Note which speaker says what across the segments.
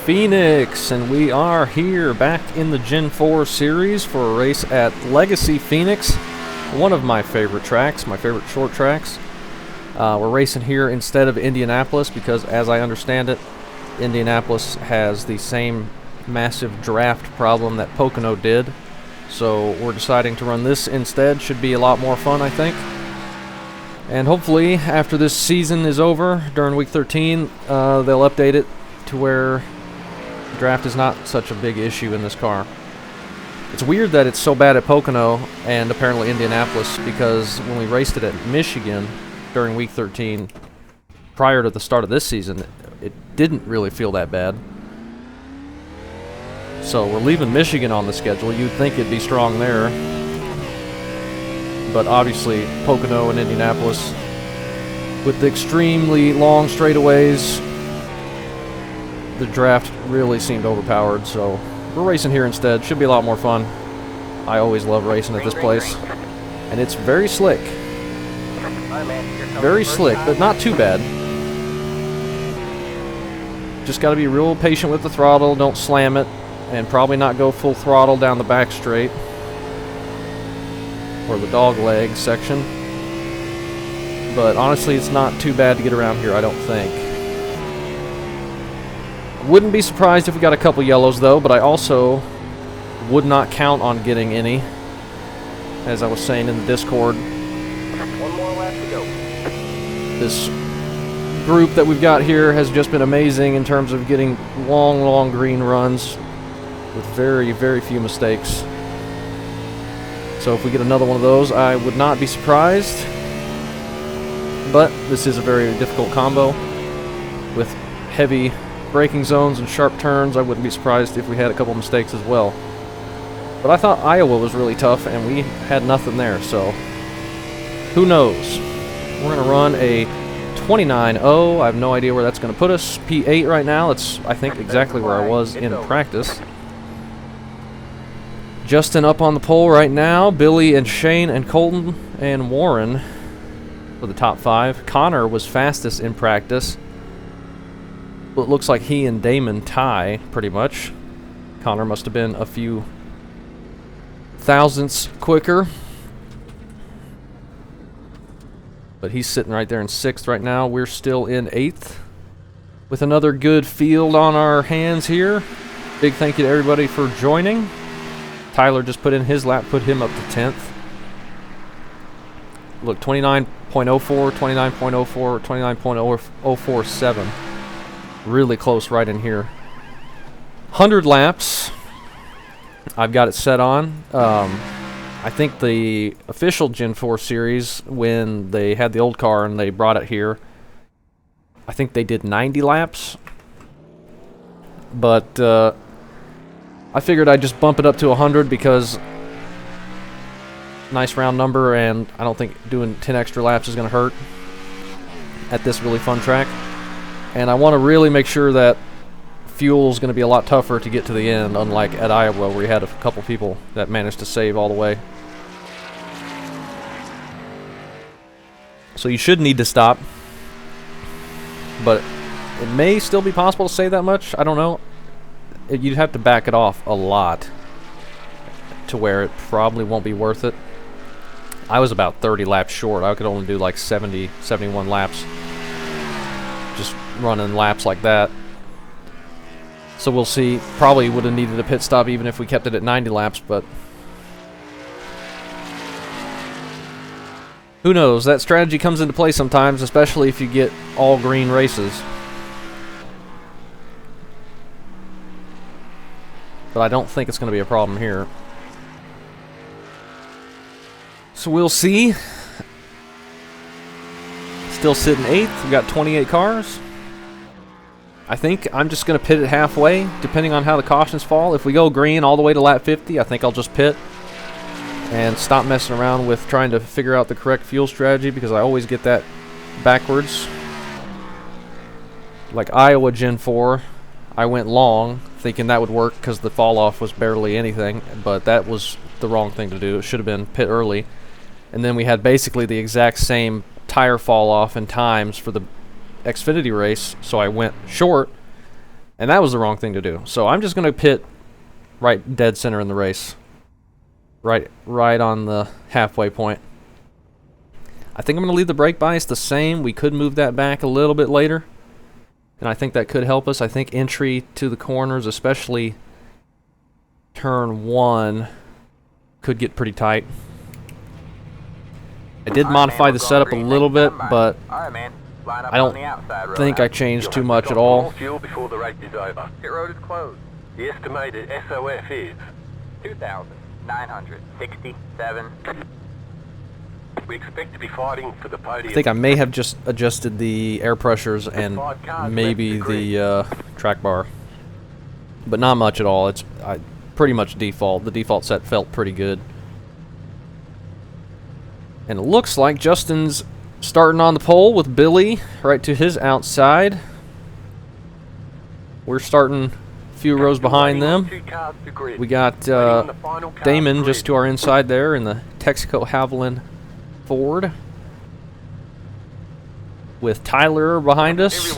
Speaker 1: Phoenix, and we are here back in the Gen 4 series for a race at Legacy Phoenix, one of my favorite tracks, my favorite short tracks. We're racing here instead of Indianapolis because, as I understand it, Indianapolis has the same massive draft problem that Pocono did, so we're deciding to run this instead. Should be a lot more fun, I think. And hopefully, after this season is over, during week 13, they'll update it to where draft is not such a big issue in this car. It's weird that it's so bad at Pocono and apparently Indianapolis, because when we raced it at Michigan during week 13, prior to the start of this season, it didn't really feel that bad. So we're leaving Michigan on the schedule. You'd think it'd be strong there. But obviously, Pocono and Indianapolis, with the extremely long straightaways, the draft really seemed overpowered, so we're racing here instead. Should be a lot more fun. I always love racing at this place. And it's very slick. Very slick, but not too bad. Just got to be real patient with the throttle, don't slam it, and probably not go full throttle down the back straight or the dog leg section. But honestly, it's not too bad to get around here, I don't think. Wouldn't be surprised if we got a couple yellows though, but I also would not count on getting any, as I was saying in the Discord.
Speaker 2: One more lap to go.
Speaker 1: This group that we've got here has just been amazing in terms of getting long green runs with very, very few mistakes. So if we get another one of those, I would not be surprised. But this is a very difficult combo with heavy braking zones and sharp turns. I wouldn't be surprised if we had a couple mistakes as well. But I thought Iowa was really tough, and we had nothing there, so who knows? We're going to run a 29.0. I have no idea where that's going to put us. P8 right now. That's, I think, exactly where I was in practice. Justin up on the pole right now. Billy and Shane and Colton and Warren for the top 5. Connor was fastest in practice. Well, it looks like he and Damon tie, pretty much. Connor must have been a few thousandths quicker. But he's sitting right there in 6th right now. We're still in 8th with another good field on our hands here. Big thank you to everybody for joining. Tyler just put in his lap, put him up to 10th. Look, 29.04, 29.04, 29.047. Really close right in here. 100 laps. I've got it set on. I think the official Gen 4 series, when they had the old car and they brought it here, I think they did 90 laps. But I figured I'd just bump it up to 100 because nice round number, and I don't think doing 10 extra laps is going to hurt at this really fun track. And I want to really make sure that fuel is going to be a lot tougher to get to the end, unlike at Iowa where we had a couple people that managed to save all the way. So you should need to stop, but it may still be possible to save that much. I don't know. You'd have to back it off a lot to where it probably won't be worth it. I was about 30 laps short. I could only do like 70, 71 laps. Just running laps like that. So we'll see. Probably would have needed a pit stop even if we kept it at 90 laps, but who knows? That strategy comes into play sometimes, especially if you get all green races. But I don't think it's going to be a problem here. So we'll see. Still sitting 8th. We've got 28 cars. I think I'm just going to pit it halfway, depending on how the cautions fall. If we go green all the way to lap 50, I think I'll just pit and stop messing around with trying to figure out the correct fuel strategy, because I always get that backwards. Like Iowa Gen 4, I went long, thinking that would work because the fall off was barely anything, but that was the wrong thing to do. It should have been pit early. And then we had basically the exact same tire fall off and times for the Xfinity race, so I went short And that was the wrong thing to do. So I'm just going to pit right dead center in the race. Right on the halfway point. I think I'm going to leave the brake bias the same. We could move that back a little bit later. And I think that could help us. I think entry to the corners, especially turn 1, could get pretty tight. I did modify the setup a little bit, but I don't think I changed too much at all.
Speaker 2: Fuel before the race is over. Pit road is closed. The estimated SOF is 2,967. We expect to be fighting for the podium.
Speaker 1: I think I may have just adjusted the air pressures and maybe the track bar, but not much at all. It's pretty much default. The default set felt pretty good. And it looks like Justin's starting on the pole with Billy right to his outside. We're starting a few rows behind them. We got Damon just to our inside there in the Texaco Haviland Ford, with Tyler behind us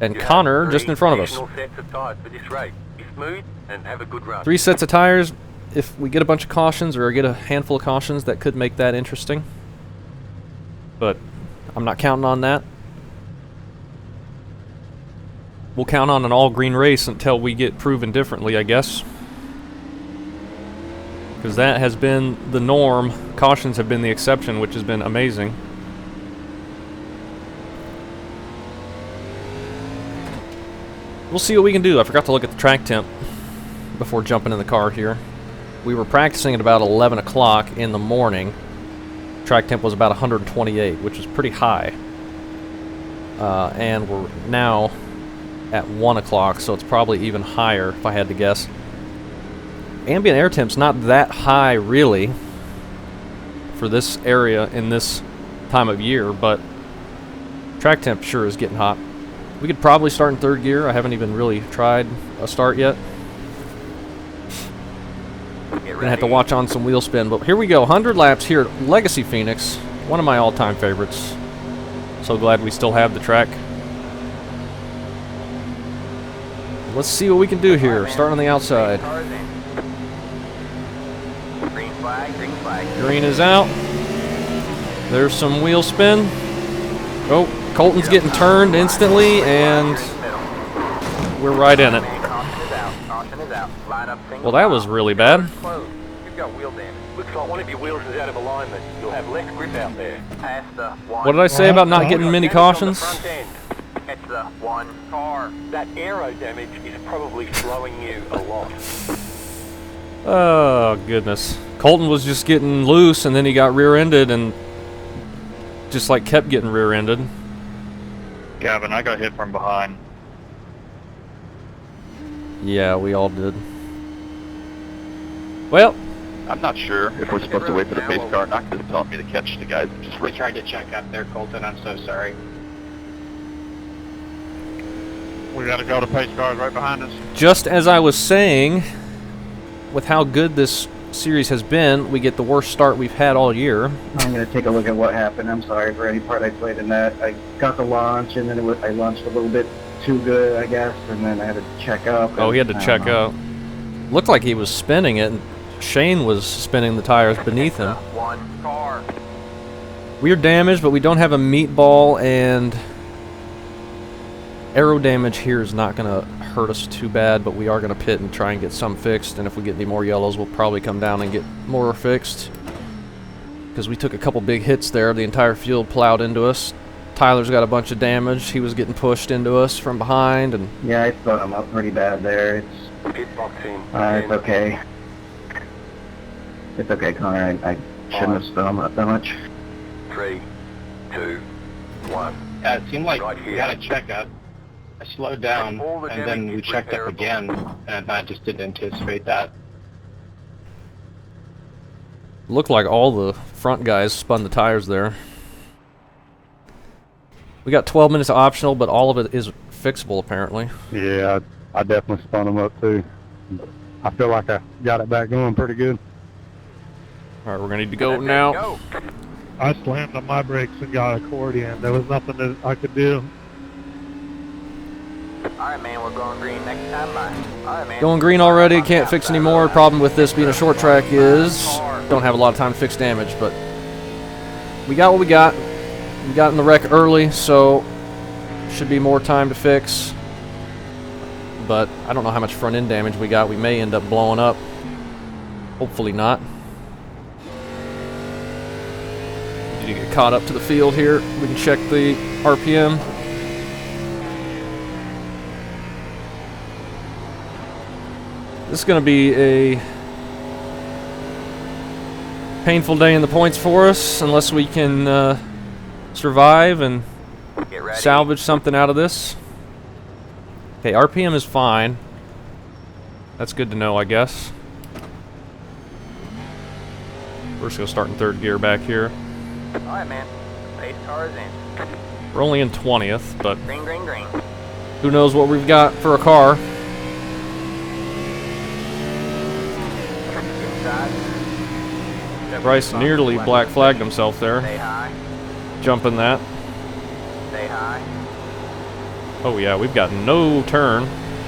Speaker 1: and Connor just in front of us. 3 sets of tires. If we get a bunch of cautions or get a handful of cautions, that could make that interesting. But I'm not counting on that. We'll count on an all-green race until we get proven differently, I guess. Because that has been the norm. Cautions have been the exception, which has been amazing. We'll see what we can do. I forgot to look at the track temp before jumping in the car here. We were practicing at about 11 o'clock in the morning. Track temp was about 128, which is pretty high. And we're now at 1 o'clock, so it's probably even higher if I had to guess. Ambient air temp's not that high, really, for this area in this time of year, but track temp sure is getting hot. We could probably start in 3rd gear. I haven't even really tried a start yet. Gonna have to watch on some wheel spin, but here we go. 100 laps here at Legacy Phoenix, one of my all-time favorites. So glad we still have the track. Let's see what we can do here. Start on the outside. Green is out. There's some wheel spin. Oh, Colton's getting turned instantly, and we're right in it. Well, that was really bad.
Speaker 2: Looks like one of your wheels is out of alignment. You'll have less grip out there.
Speaker 1: What did I say about not getting many cautions?
Speaker 2: It's the one car. That aero damage is probably slowing you a lot.
Speaker 1: Oh, goodness. Colton was just getting loose, and then he got rear-ended, and just like kept getting rear-ended.
Speaker 3: Gavin, I got hit from behind.
Speaker 1: Yeah, we all did. Well,
Speaker 3: I'm not sure if we're supposed to wait for the pace car. Knox is telling me to catch the guys.
Speaker 4: We tried to check up there, Colton. I'm so sorry.
Speaker 3: We gotta go to pace cars right behind us.
Speaker 1: just as I was saying, with how good this series has been, we get the worst start we've had all year.
Speaker 5: I'm going to take a look at what happened. I'm sorry for any part I played in that. I got the launch, and then I launched a little bit too good, I guess, and then I had to check up.
Speaker 1: Oh, he had to check up. Looked like he was spinning it, and Shane was spinning the tires beneath him. We're damaged, but we don't have a meatball, and aero damage here is not going to hurt us too bad, but we are going to pit and try and get some fixed, and if we get any more yellows, we'll probably come down and get more fixed, because we took a couple big hits there. The entire field plowed into us. Tyler's got a bunch of damage. He was getting pushed into us from behind, and
Speaker 5: yeah, I spun him up pretty bad there. It's okay. It's okay, Connor. I shouldn't have spun him up that much.
Speaker 2: 3, 2, 1.
Speaker 4: Yeah, it seemed like we had a checkup. I slowed down, and then we checked up again, and I just didn't anticipate that.
Speaker 1: looked like all the front guys spun the tires there. We got 12 minutes optional, but all of it is fixable apparently.
Speaker 6: Yeah, I definitely spun them up too. I feel like I got it back going pretty good.
Speaker 1: All right, we're gonna need to go now.
Speaker 6: I slammed on my brakes and got accordion. There was nothing that I could do.
Speaker 2: Alright, man, we're going green next time. Bye. Alright, man.
Speaker 1: Going green already, can't fix anymore. Problem with this being a short track is don't have a lot of time to fix damage, but we got what we got. We got in the wreck early, so should be more time to fix. But I don't know how much front end damage we got. We may end up blowing up. Hopefully not. Need to get caught up to the field here. We can check the RPM. This is going to be a painful day in the points for us, unless we can survive and salvage something out of this. Okay, RPM is fine. That's good to know, I guess. We're just going to start in third gear back here.
Speaker 2: Alright, man. Pace car is in.
Speaker 1: We're only in 20th, but
Speaker 2: Green, green, green.
Speaker 1: who knows what we've got for a car.
Speaker 2: Inside.
Speaker 1: Bryce nearly black flagged himself there,
Speaker 2: Stay high.
Speaker 1: jumping that.
Speaker 2: Stay high.
Speaker 1: Oh yeah, we've got no turn.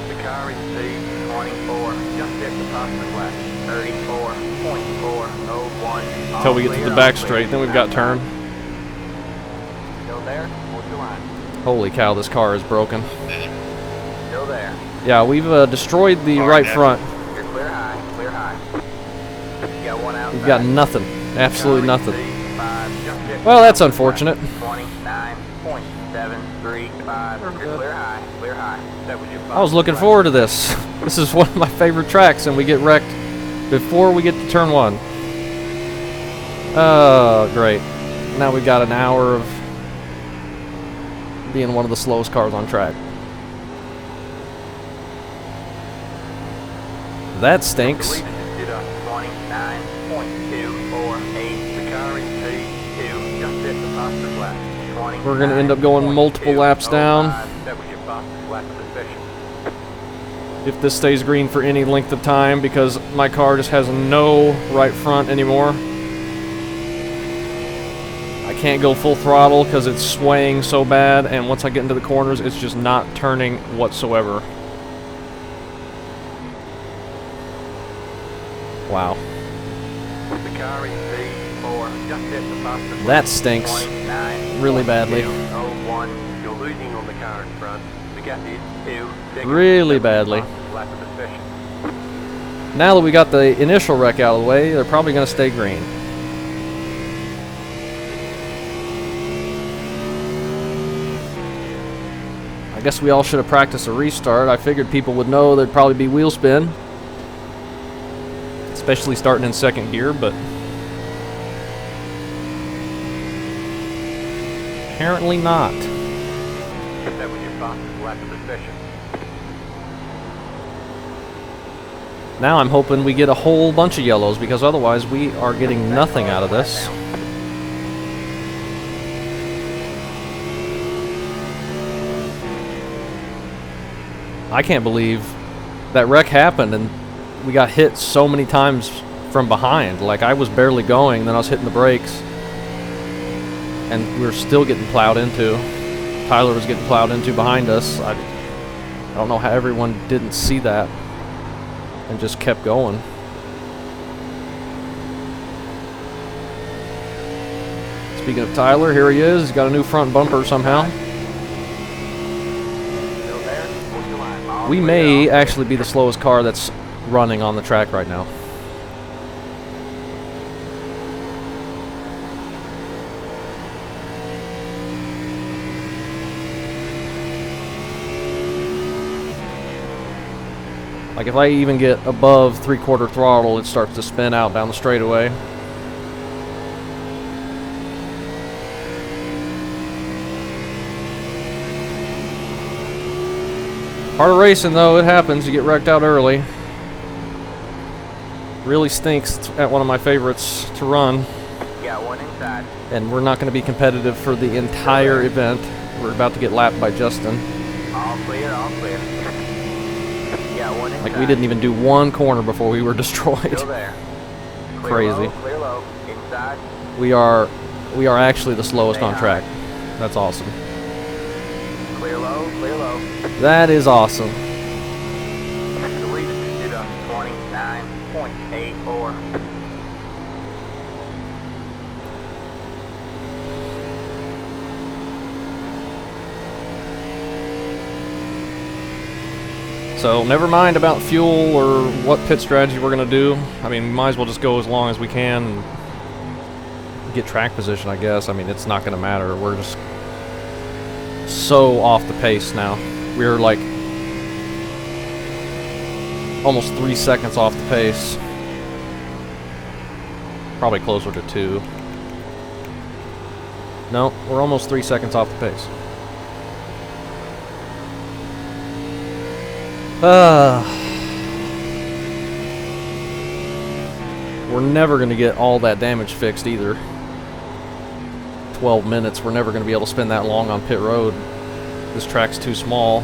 Speaker 2: The car is speed 24. Just hit the top of the left. 34.401.
Speaker 1: Until we get to the back straight, then we've got turn.
Speaker 2: Still there? Hold your line.
Speaker 1: Holy cow, this car is broken.
Speaker 2: Still there.
Speaker 1: Yeah, we've destroyed the right front.
Speaker 2: You're clear high. Clear high. You got one outside.
Speaker 1: We've got nothing. Absolutely
Speaker 2: Car is
Speaker 1: nothing.
Speaker 2: speed 5. Just hit
Speaker 1: Well,
Speaker 2: the
Speaker 1: that's
Speaker 2: top of the left.
Speaker 1: unfortunate.
Speaker 2: 29.735. You're clear high. Clear high. That was your
Speaker 1: I was looking forward to this. This is one of my favorite tracks, and we get wrecked before we get to turn 1. Oh, great. Now we've got an hour of being one of the slowest cars on track. That stinks.
Speaker 2: Did a 29.248. The car is P2. Just hit the fastest lap.
Speaker 1: We're going to end up going multiple laps down.
Speaker 2: That was your fastest lap of the session.
Speaker 1: If this stays green for any length of time, because my car just has no right front anymore. I can't go full throttle because it's swaying so bad, and once I get into the corners, it's just not turning whatsoever.
Speaker 2: The
Speaker 1: Wow.
Speaker 2: car is P4. Just hit the fastest
Speaker 1: That stinks really badly.
Speaker 2: 0.01. You're losing on the car in front. The gap is 2 seconds.
Speaker 1: Really
Speaker 2: That was your
Speaker 1: badly.
Speaker 2: fastest lap of the session.
Speaker 1: Now that we got the initial wreck out of the way, they're probably going to stay green. I guess we all should have practiced a restart. I figured people would know there'd probably be wheel spin. Especially starting in second gear, but apparently not.
Speaker 2: That was your fastest lap of the session.
Speaker 1: Now I'm hoping we get a whole bunch of yellows, because otherwise we are getting nothing out of this. I can't believe that wreck happened and we got hit so many times from behind. Like, I was barely going, then I was hitting the brakes, and we were still getting plowed into. Tyler was getting plowed into behind us. I don't know how everyone didn't see that and just kept going. Speaking of Tyler, here he is. He's got a new front bumper somehow.
Speaker 2: Still there? Hold your line. All
Speaker 1: We
Speaker 2: clear
Speaker 1: may
Speaker 2: off.
Speaker 1: actually be the slowest car that's running on the track right now. Like, if I even get above 3/4 throttle, it starts to spin out down the straightaway. Part of racing, though, it happens. You get wrecked out early. Really stinks. It's at one of my favorites to run.
Speaker 2: Got one inside.
Speaker 1: And we're not going to be competitive for the entire event. We're about to get lapped by Justin.
Speaker 2: All clear, all clear. Got one inside.
Speaker 1: Like, we didn't even do one corner before we were destroyed.
Speaker 2: Still there. Clear
Speaker 1: Crazy.
Speaker 2: Low, clear low. Inside.
Speaker 1: We are actually the slowest on track. That's awesome.
Speaker 2: Clear low, clear low.
Speaker 1: That is awesome.
Speaker 2: The lead is at 29.84.
Speaker 1: So never mind about fuel or what pit strategy we're going to do. I mean, we might as well just go as long as we can and get track position, I guess. I mean, it's not going to matter. We're just so off the pace now. We're like almost 3 seconds off the pace. Probably closer to 2. No, we're almost 3 seconds off the pace. We're never going to get all that damage fixed either. 12 minutes, we're never going to be able to spend that long on pit road. This track's too small.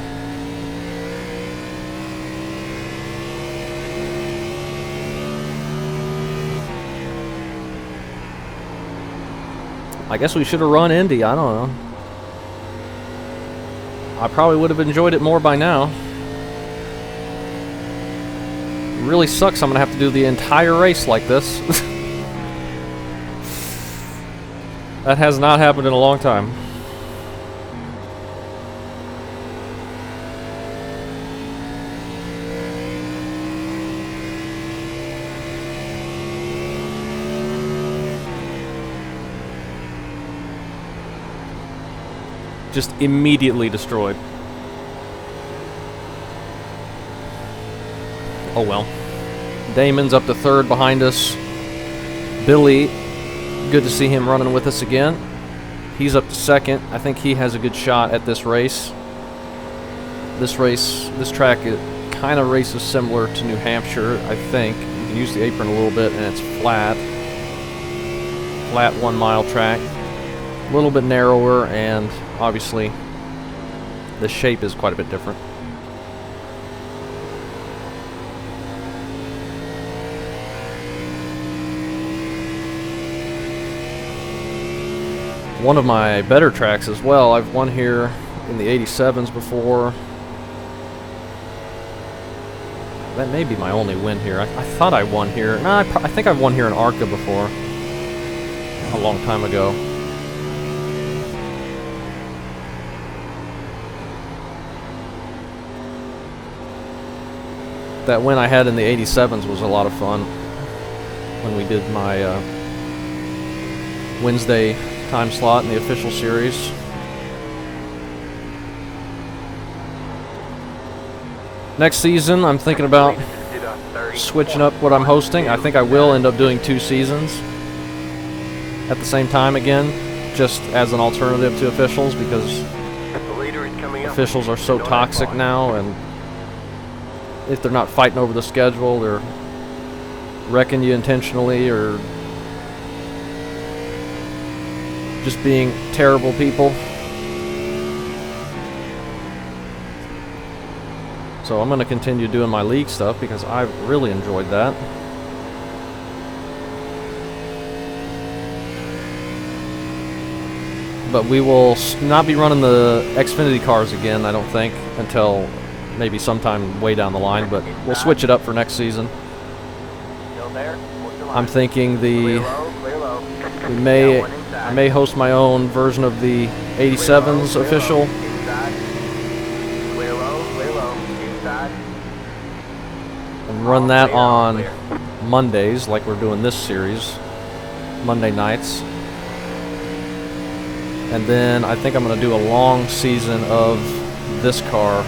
Speaker 1: I guess we should have run Indy, I don't know. I probably would have enjoyed it more by now. Really sucks I'm gonna have to do the entire race like this. That has not happened in a long time. Just immediately destroyed. Oh well. Damon's up to 3rd behind us. Billy, good to see him running with us again. He's up to 2nd. I think he has a good shot at this race. This track, it kind of races similar to New Hampshire, I think. You can use the apron a little bit and it's flat. Flat 1 mile track. A little bit narrower, and obviously the shape is quite a bit different. One of my better tracks as well. I've won here in the 87s before. That may be my only win here. I thought I won here. No, I think I've won here in ARCA before. A long time ago. That win I had in the 87s was a lot of fun. When we did my Wednesday time slot in the official series. Next season, I'm thinking about switching up what I'm hosting. I think I will end up doing 2 seasons at the same time again, just as an alternative to officials, because officials are so toxic now, and if they're not fighting over the schedule, they're wrecking you intentionally, or just being terrible people. So I'm going to continue doing my league stuff because I've really enjoyed that. But we will not be running the Xfinity cars again, I don't think, until maybe sometime way down the line, but we'll switch it up for next season. I'm thinking I may host my own version of the 87s official. And run that on Mondays, like we're doing this series, Monday nights. And then I think I'm going to do a long season of this car,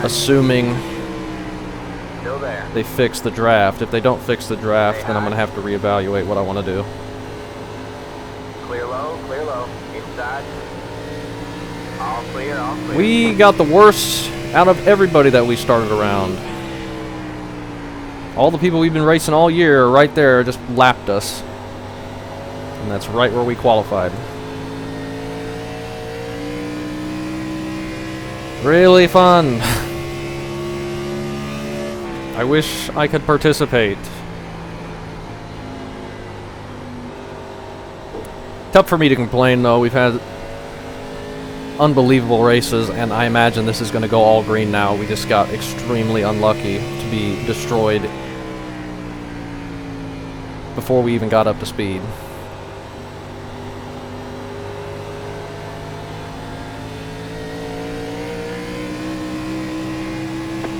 Speaker 1: assuming they fix the draft. If they don't fix the draft, then I'm going to have to reevaluate what I want to do.
Speaker 2: Clear low, inside. All clear, all clear.
Speaker 1: We got the worst out of everybody that we started around. All the people we've been racing all year right there just lapped us. And that's right where we qualified. Really fun. I wish I could participate. Tough for me to complain though. We've had unbelievable races, and I imagine this is going to go all green now. We just got extremely unlucky to be destroyed before we even got up to speed.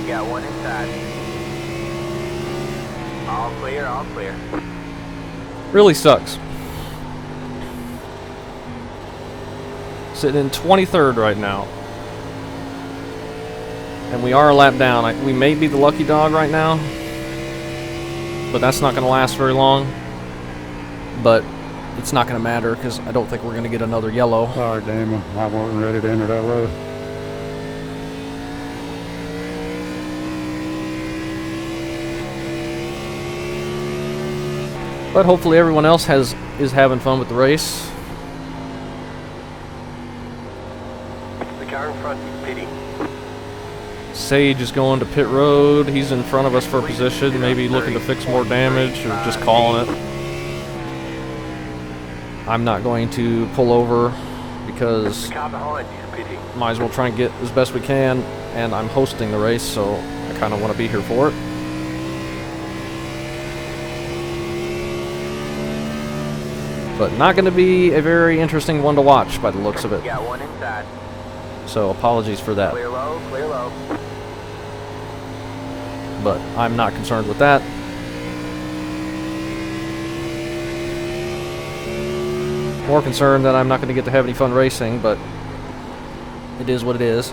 Speaker 2: Got one inside. All clear, all clear.
Speaker 1: Really sucks. Sitting in 23rd right now. And we are a lap down. We may be the lucky dog right now, but that's not going to last very long. But it's not going to matter because I don't think we're going to get another yellow.
Speaker 6: Sorry, Damon. I wasn't ready to enter that road.
Speaker 1: But hopefully everyone else is having fun with the race.
Speaker 2: The car in front is pitting.
Speaker 1: Sage is going to pit road. He's in front of us for position, maybe looking to fix more damage or just calling it. I'm not going to pull over because
Speaker 2: The car behind is pitting.
Speaker 1: might as well try and get as best we can, and I'm hosting the race, so I kind of want to be here for it. But not going to be a very interesting one to watch by the looks of it.
Speaker 2: Got one inside.
Speaker 1: So apologies for that.
Speaker 2: Clear low, clear low.
Speaker 1: But I'm not concerned with that. More concerned that I'm not going to get to have any fun racing, but it is what it is.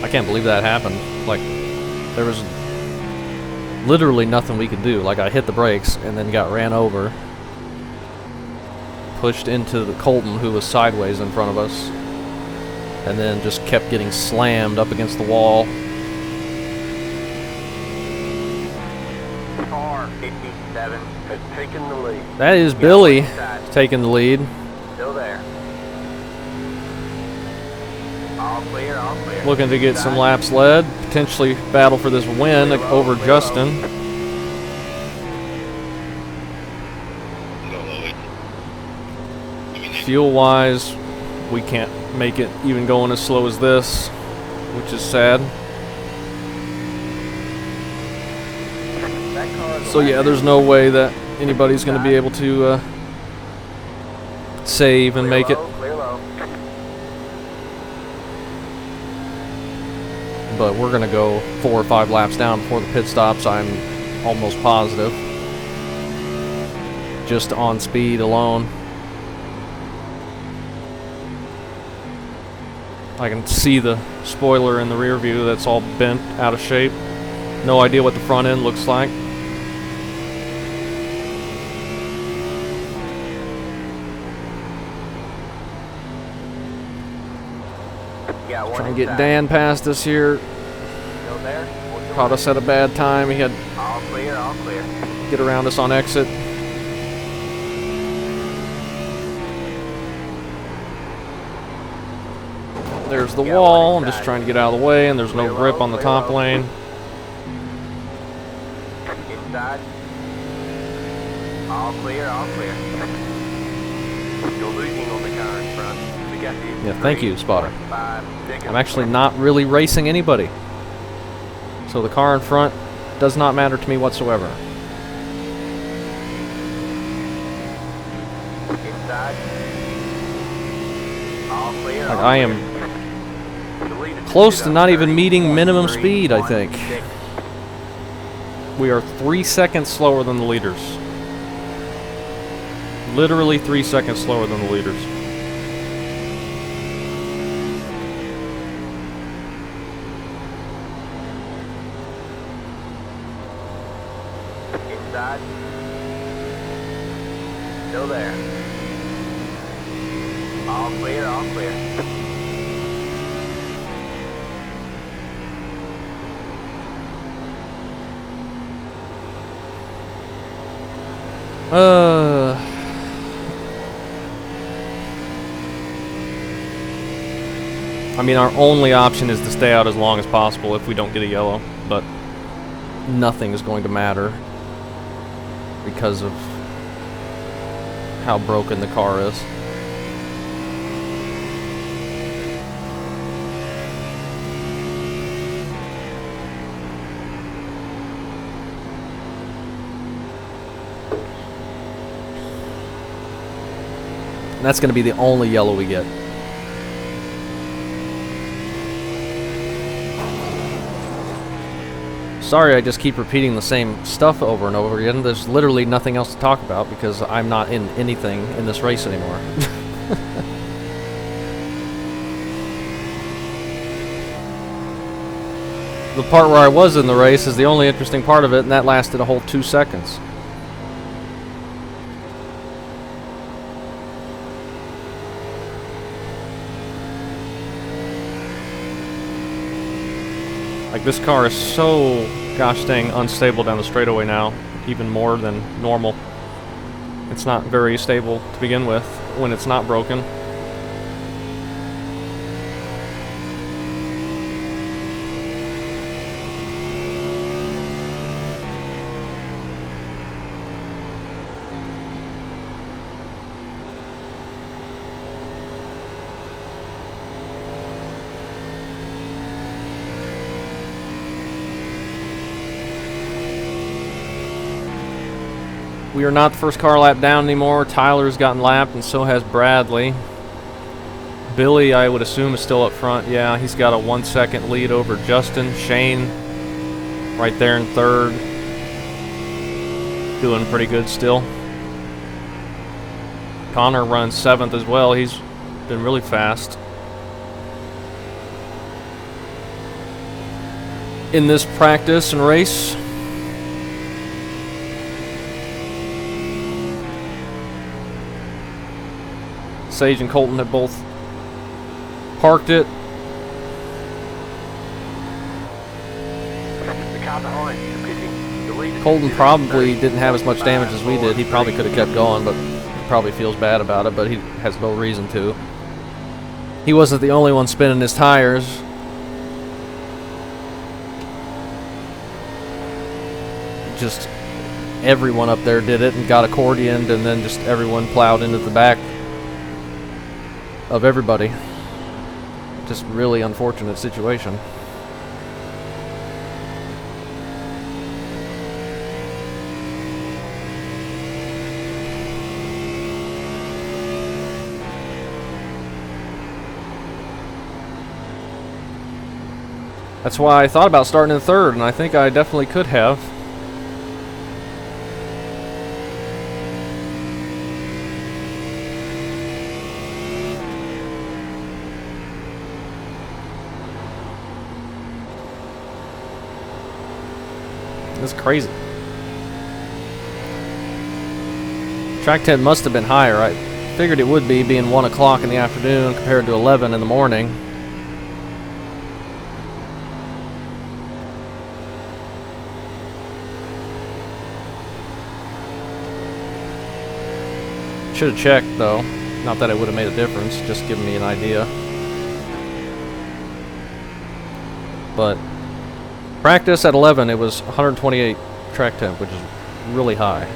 Speaker 1: I can't believe that happened. Like, there was literally nothing we could do. Like, I hit the brakes and then got ran over. Pushed into the Colton, who was sideways in front of us. And then just kept getting slammed up against the wall.
Speaker 2: Car 57 has taken the lead.
Speaker 1: That is
Speaker 2: Got
Speaker 1: Billy
Speaker 2: one inside.
Speaker 1: taking the lead.
Speaker 2: Still there. All clear, all clear.
Speaker 1: Looking to get some
Speaker 2: Inside.
Speaker 1: laps led. Potentially battle for this win over Justin. Fuel-wise, we can't make it even going as slow as this, which is sad.
Speaker 2: That car is
Speaker 1: So yeah, there's no way that anybody's going to be able to save and make it.
Speaker 2: Clear low.
Speaker 1: But we're going to go 4 or 5 laps down before the pit stops, I'm almost positive. Just on speed alone. I can see the spoiler in the rear view that's all bent out of shape. No idea what the front end looks like.
Speaker 2: Got one
Speaker 1: Trying to get
Speaker 2: inside.
Speaker 1: Dan past us here.
Speaker 2: Still there. What's the
Speaker 1: Caught us at a bad time. He had
Speaker 2: All clear, all clear.
Speaker 1: to get around us on exit. There's the
Speaker 2: Yeah,
Speaker 1: wall.
Speaker 2: one
Speaker 1: I'm just
Speaker 2: inside.
Speaker 1: trying to get out of the way, and there's no
Speaker 2: Clear
Speaker 1: grip
Speaker 2: low,
Speaker 1: on the
Speaker 2: clear
Speaker 1: top
Speaker 2: low.
Speaker 1: lane.
Speaker 2: Inside. All clear, all clear. You're losing on the car in front. The gap is
Speaker 1: Yeah, thank you, spotter.
Speaker 2: 5 seconds.
Speaker 1: I'm actually not really racing anybody. So the car in front does not matter to me whatsoever.
Speaker 2: Inside. All clear.
Speaker 1: Like,
Speaker 2: all
Speaker 1: I
Speaker 2: clear.
Speaker 1: am
Speaker 2: The lead is
Speaker 1: close to not even
Speaker 2: 30,
Speaker 1: meeting minimum
Speaker 2: 3,
Speaker 1: speed, I
Speaker 2: 1,
Speaker 1: think.
Speaker 2: 6.
Speaker 1: We are 3 seconds slower than the leaders. Literally 3 seconds slower than the leaders.
Speaker 2: Inside. Still there. All clear, all clear.
Speaker 1: I mean, our only option is to stay out as long as possible if we don't get a yellow, but nothing is going to matter. because of how broken the car is. And that's going to be the only yellow we get. Sorry, I just keep repeating the same stuff over and over again. There's literally nothing else to talk about because I'm not in anything in this race anymore. The part where I was in the race is the only interesting part of it, and that lasted a whole 2 seconds. Like, this car is so gosh dang unstable down the straightaway now, even more than normal. It's not very stable to begin with when it's not broken. We are not the first car lap down anymore. Tyler's gotten lapped, and so has Bradley. Billy, I would assume, is still up front. Yeah, he's got a 1 second lead over Justin. Shane, right there in third. Doing pretty good still. Connor runs 7th as well. He's been really fast. In this practice and race. Sage and Colton have both parked it. Colton probably didn't have as much damage as we did. He probably could have kept going, but he probably feels bad about it, but he has no reason to. He wasn't the only one spinning his tires. Just everyone up there did it and got accordioned, and then just everyone plowed into the back of everybody. Just really unfortunate situation. That's why I thought about starting in third, and I think I definitely could have. It's crazy. Track 10 must have been higher. I figured it would be, being 1 o'clock in the afternoon compared to 11 in the morning. Should have checked, though. Not that it would have made a difference, just giving me an idea. But practice at 11, it was 128 track temp, which is really high.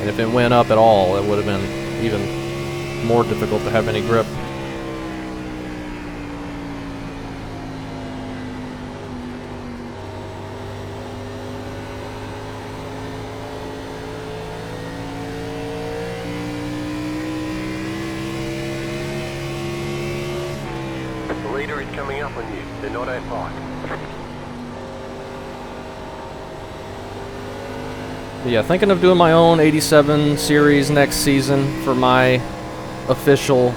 Speaker 1: And if it went up at all, it would have been even more difficult to have any grip.
Speaker 2: Coming up on you. They're not at 5.
Speaker 1: Yeah, thinking of doing my own 87 series next season for my official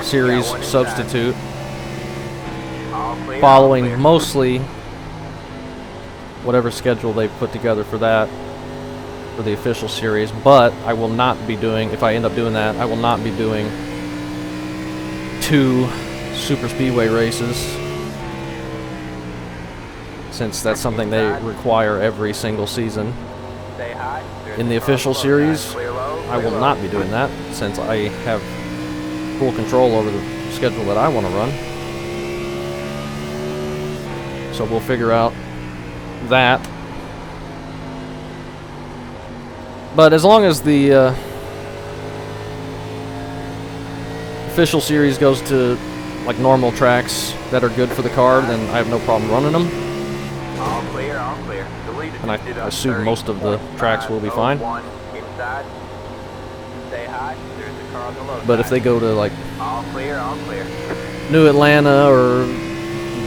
Speaker 1: series substitute. Following mostly whatever schedule they put together for that, for the official series. But I will not be doing, if I end up doing that, I will not be doing 2 super speedway races, since that's something they require every single season. In the official series, I will not be doing that, since I have full control over the schedule that I want to run. So we'll figure out that But as long as the official series goes to like normal tracks that are good for the car, then I have no problem running them.
Speaker 2: All clear, all clear.
Speaker 1: And I assume most of the tracks will be fine.
Speaker 2: Inside. Stay high. There's the car on the low
Speaker 1: But if
Speaker 2: side.
Speaker 1: they go to like
Speaker 2: All clear, all clear.
Speaker 1: New Atlanta or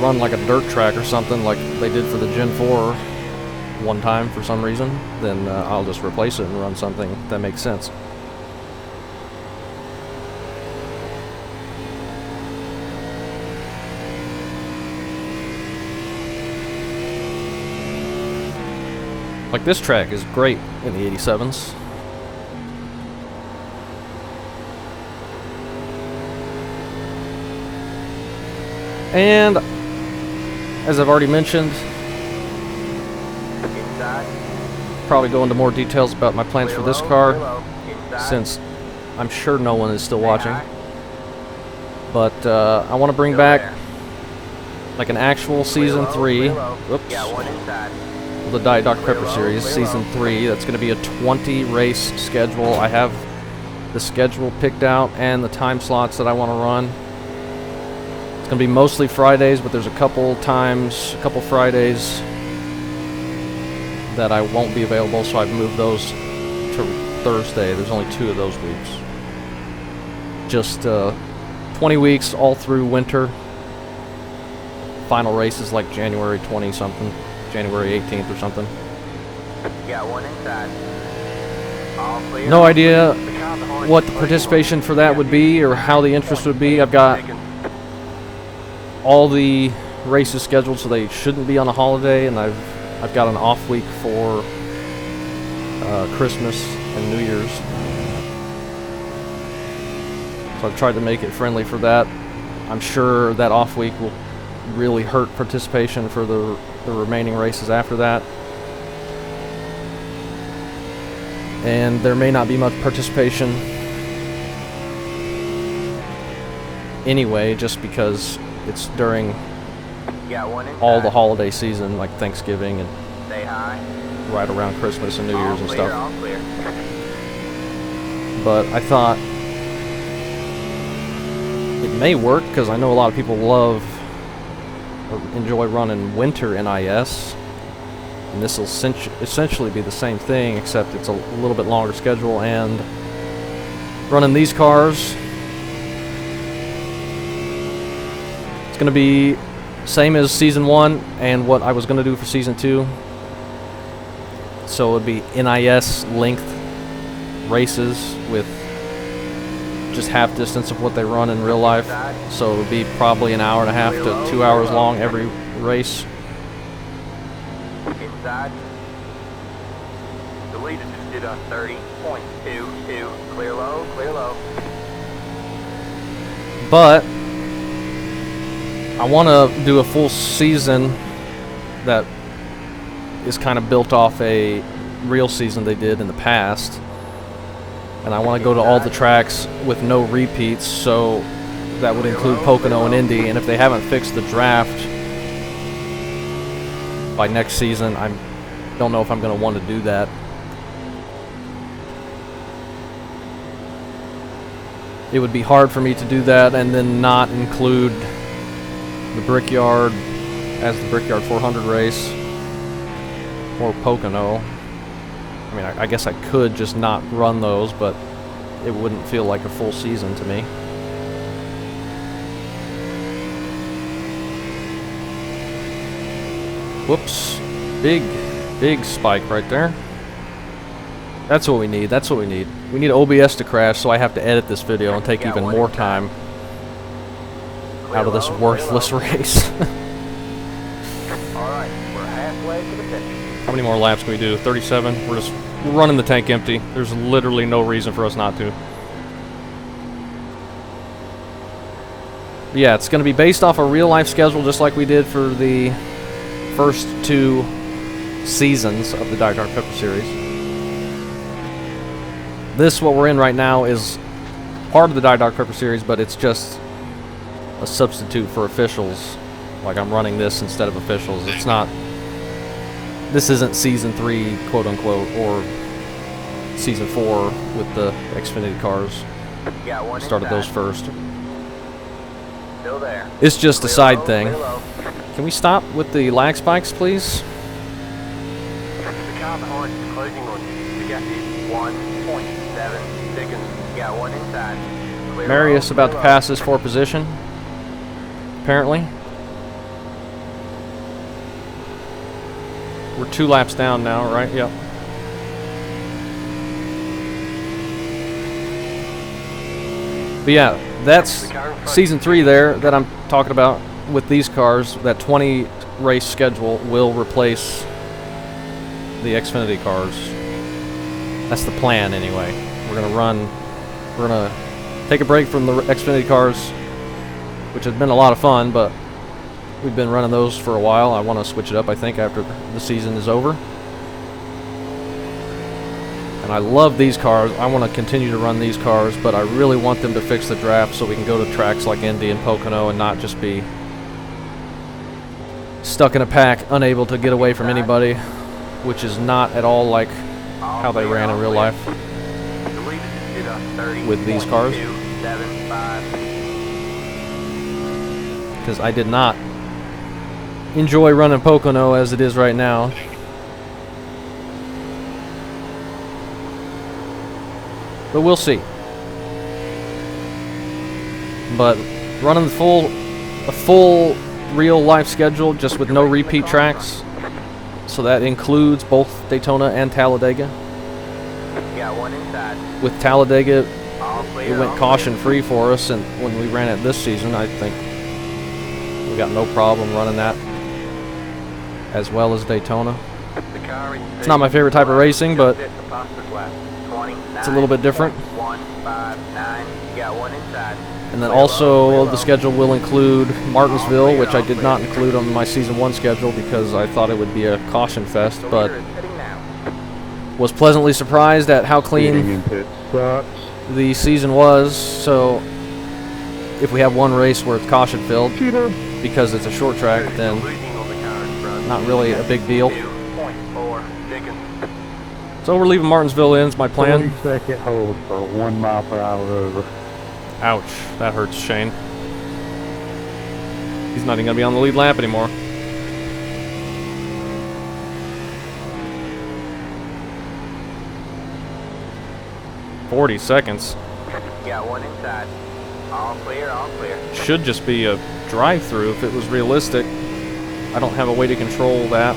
Speaker 1: run like a dirt track or something like they did for the Gen 4 one time for some reason, then I'll just replace it and run something that makes sense. Like this track is great in the 87s. And as I've already mentioned,
Speaker 2: Inside.
Speaker 1: probably go into more details about my plans for this car, since I'm sure no one is still watching. But I want to bring back like an actual Season 3, whoops,
Speaker 2: Yeah, one inside.
Speaker 1: the Diet Dr. Pepper Series, Season 3. That's going to be a 20 race schedule. I have the schedule picked out and the time slots that I want to run. It's going to be mostly Fridays, but there's a couple Fridays that I won't be available, so I've moved those to Thursday. There's only 2 of those weeks. Just 20 weeks all through winter. Final race is like January 20 something, January 18th or something.
Speaker 2: Yeah, one inside. All clear.
Speaker 1: No idea what the participation for that would be or how the interest would be. I've got all the races scheduled, so they shouldn't be on a holiday, and I've got an off week for Christmas and New Year's. So I've tried to make it friendly for that. I'm sure that off week will really hurt participation for the remaining races after that. And there may not be much participation anyway, just because it's during
Speaker 2: Yeah, one inside.
Speaker 1: all the holiday season, like Thanksgiving and
Speaker 2: Stay high.
Speaker 1: right around Christmas and New Year's and stuff.
Speaker 2: All clear.
Speaker 1: But I thought it may work, because I know a lot of people love or enjoy running winter NIS, and this will essentially be the same thing, except it's a little bit longer schedule. And running these cars, it's going to be same as Season 1 and what I was going to do for Season 2. So it would be NIS length races with just half distance of what they run in real life. So it would be probably an hour and a half to 2 hours long every race.
Speaker 2: Inside. The leader just did a 30.22. Clear low, clear low.
Speaker 1: But I want to do a full season that is kind of built off a real season they did in the past. And I want to go to all the tracks with no repeats, so that would include Pocono and Indy. And if they haven't fixed the draft by next season, I don't know if I'm going to want to do that. It would be hard for me to do that and then not include the Brickyard as the Brickyard 400 race or Pocono. I mean, I guess I could just not run those, but it wouldn't feel like a full season to me. Whoops. Big spike right there. That's what we need. That's what we need. We need OBS to crash, so I have to edit this video and take even more time out of this worthless race.
Speaker 2: Alright, we're halfway to the finish.
Speaker 1: How many more laps can we do? 37? We're running the tank empty. There's literally no reason for us not to. But yeah, it's going to be based off a real-life schedule, just like we did for the first 2 seasons of the Diet Dr. Pepper Series. This, what we're in right now, is part of the Diet Dr. Pepper Series, but it's just a substitute for officials. Like, I'm running this instead of officials. It's not... This isn't Season 3, quote-unquote, or Season 4 with the Xfinity cars.
Speaker 2: Got one
Speaker 1: Started those first.
Speaker 2: Still there.
Speaker 1: It's just a
Speaker 2: Clear
Speaker 1: side
Speaker 2: low,
Speaker 1: thing.
Speaker 2: clear low.
Speaker 1: Can we stop with the lag spikes, please?
Speaker 2: The car behind is closing on you. Suggested 1.7 seconds. Got one inside. Clear
Speaker 1: Marius
Speaker 2: low,
Speaker 1: about to
Speaker 2: clear
Speaker 1: pass us for position, apparently. We're 2 laps down now, right? Yep. But yeah, that's Season 3 there that I'm talking about with these cars. That 20 race schedule will replace the Xfinity cars. That's the plan anyway. We're gonna take a break from the Xfinity cars, which has been a lot of fun, but we've been running those for a while. I want to switch it up, I think, after the season is over. And I love these cars. I want to continue to run these cars, but I really want them to fix the draft so we can go to tracks like Indy and Pocono and not just be stuck in a pack, unable to get away from anybody, which is not at all like how they ran in real life with these cars. Because I did not enjoy running Pocono as it is right now. But we'll see. But running a full real life schedule just with no repeat tracks, so that includes both Daytona and Talladega.
Speaker 2: Got one inside.
Speaker 1: With Talladega,
Speaker 2: All
Speaker 1: it
Speaker 2: clear,
Speaker 1: went
Speaker 2: all
Speaker 1: caution free for us, and when we ran it this season, I think we got no problem running that as well as Daytona.
Speaker 2: clear. The car is
Speaker 1: It's not my favorite type of racing, but
Speaker 2: Just hit the fastest lap.
Speaker 1: it's a little bit different.
Speaker 2: 159. Got one inside.
Speaker 1: And then also the schedule will include Martinsville, which I did not include on my Season 1 schedule because I thought it would be a caution fest,
Speaker 2: The
Speaker 1: but
Speaker 2: leader is heading now.
Speaker 1: was pleasantly surprised at how
Speaker 6: Speeding
Speaker 1: clean
Speaker 6: in pit sucks.
Speaker 1: the season was. So if we have one race where it's caution filled because it's a short track, then
Speaker 2: Losing on the car in front.
Speaker 1: not really a big deal.
Speaker 2: 2.4 seconds.
Speaker 1: So we're leaving Martinsville in, is my plan.
Speaker 6: 30-second hold for 1 mile per hour over.
Speaker 1: Ouch, that hurts Shane. He's not even going to be on the lead lap anymore. "40 seconds.
Speaker 2: Got one inside. All clear, all clear.
Speaker 1: Should just be a drive-through if it was realistic. I don't have a way to control that,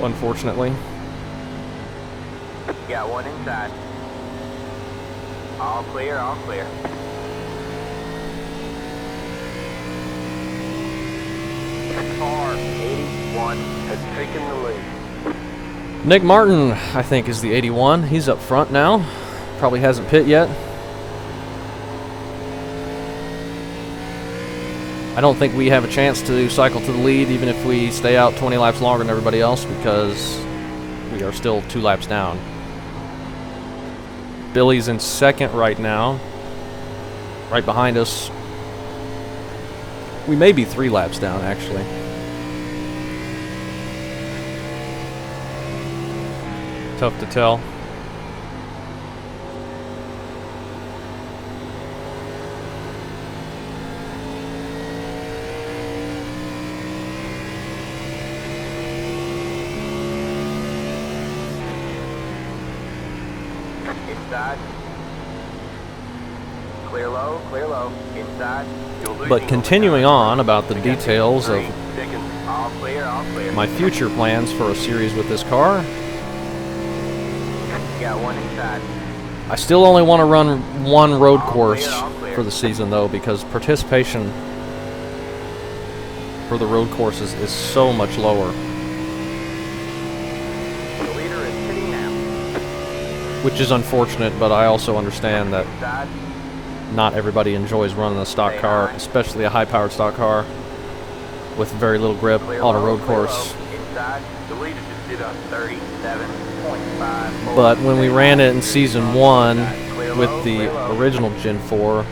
Speaker 1: unfortunately.
Speaker 2: Got one inside. All clear, all clear. Car 81 has taken the lead.
Speaker 1: Nick Martin, I think, is the 81. He's up front now. Probably hasn't pit yet. I don't think we have a chance to cycle to the lead even if we stay out 20 laps longer than everybody else because we are still 2 laps down. Billy's in second right now, right behind us. We may be 3 laps down, actually. Tough to tell.
Speaker 2: Inside. Clear low, inside.
Speaker 1: But continuing on about the details of
Speaker 2: All clear, all clear.
Speaker 1: my future plans for a series with this car,
Speaker 2: Got one inside.
Speaker 1: I still only want to run one road course for the season, though, because participation for the road courses is so much lower,
Speaker 2: The leader is hitting now.
Speaker 1: which is unfortunate, but I also understand that
Speaker 2: Inside.
Speaker 1: not everybody enjoys running a stock car, especially a high-powered stock car with very little grip
Speaker 2: Clear
Speaker 1: on a
Speaker 2: low,
Speaker 1: road
Speaker 2: clear
Speaker 1: course.
Speaker 2: low. Inside. The leader just did a 37.5.
Speaker 1: But when we ran it in Season 1 with the original Gen 4,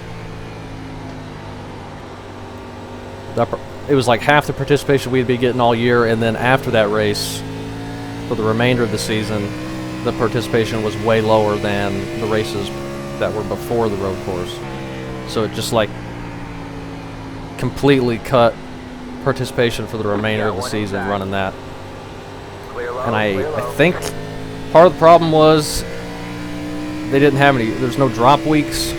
Speaker 1: it was like half the participation we'd be getting all year, and then after that race, for the remainder of the season, the participation was way lower than the races that were before the road course. So it just like completely cut participation for the remainder of the season running that. And I think part of the problem was they didn't have any, there's no drop weeks.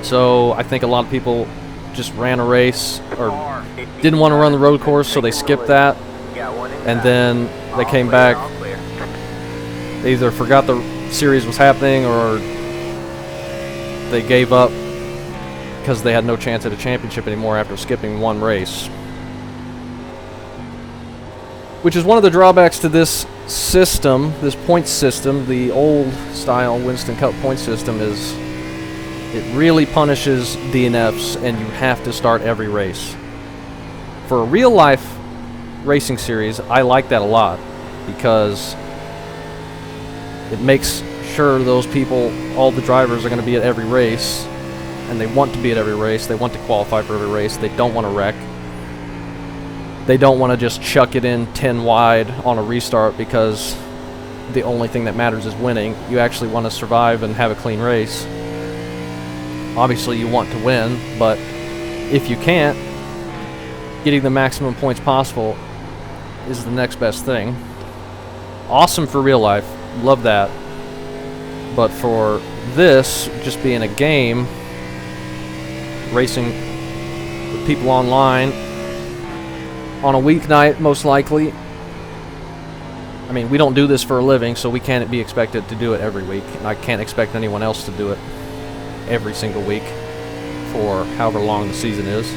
Speaker 1: So I think a lot of people just ran a race or didn't want to run the road course, so they skipped that. And then they came back, they either forgot the series was happening or they gave up because they had no chance at a championship anymore after skipping one race. Which is one of the drawbacks to this system, this point system. The old style Winston Cup point system is it really punishes DNFs and you have to start every race. For a real life racing series, I like that a lot because it makes sure those people, all the drivers, are going to be at every race, and they want to be at every race. They want to qualify for every race. They don't want to wreck. They don't want to just chuck it in 10 wide on a restart because the only thing that matters is winning. You actually want to survive and have a clean race. Obviously, you want to win, but if you can't, getting the maximum points possible is the next best thing. Awesome for real life. Love that. But for this, just being a game, racing with people online on a weeknight, most likely. I mean, we don't do this for a living, so we can't be expected to do it every week. And I can't expect anyone else to do it every single week for however long the season is.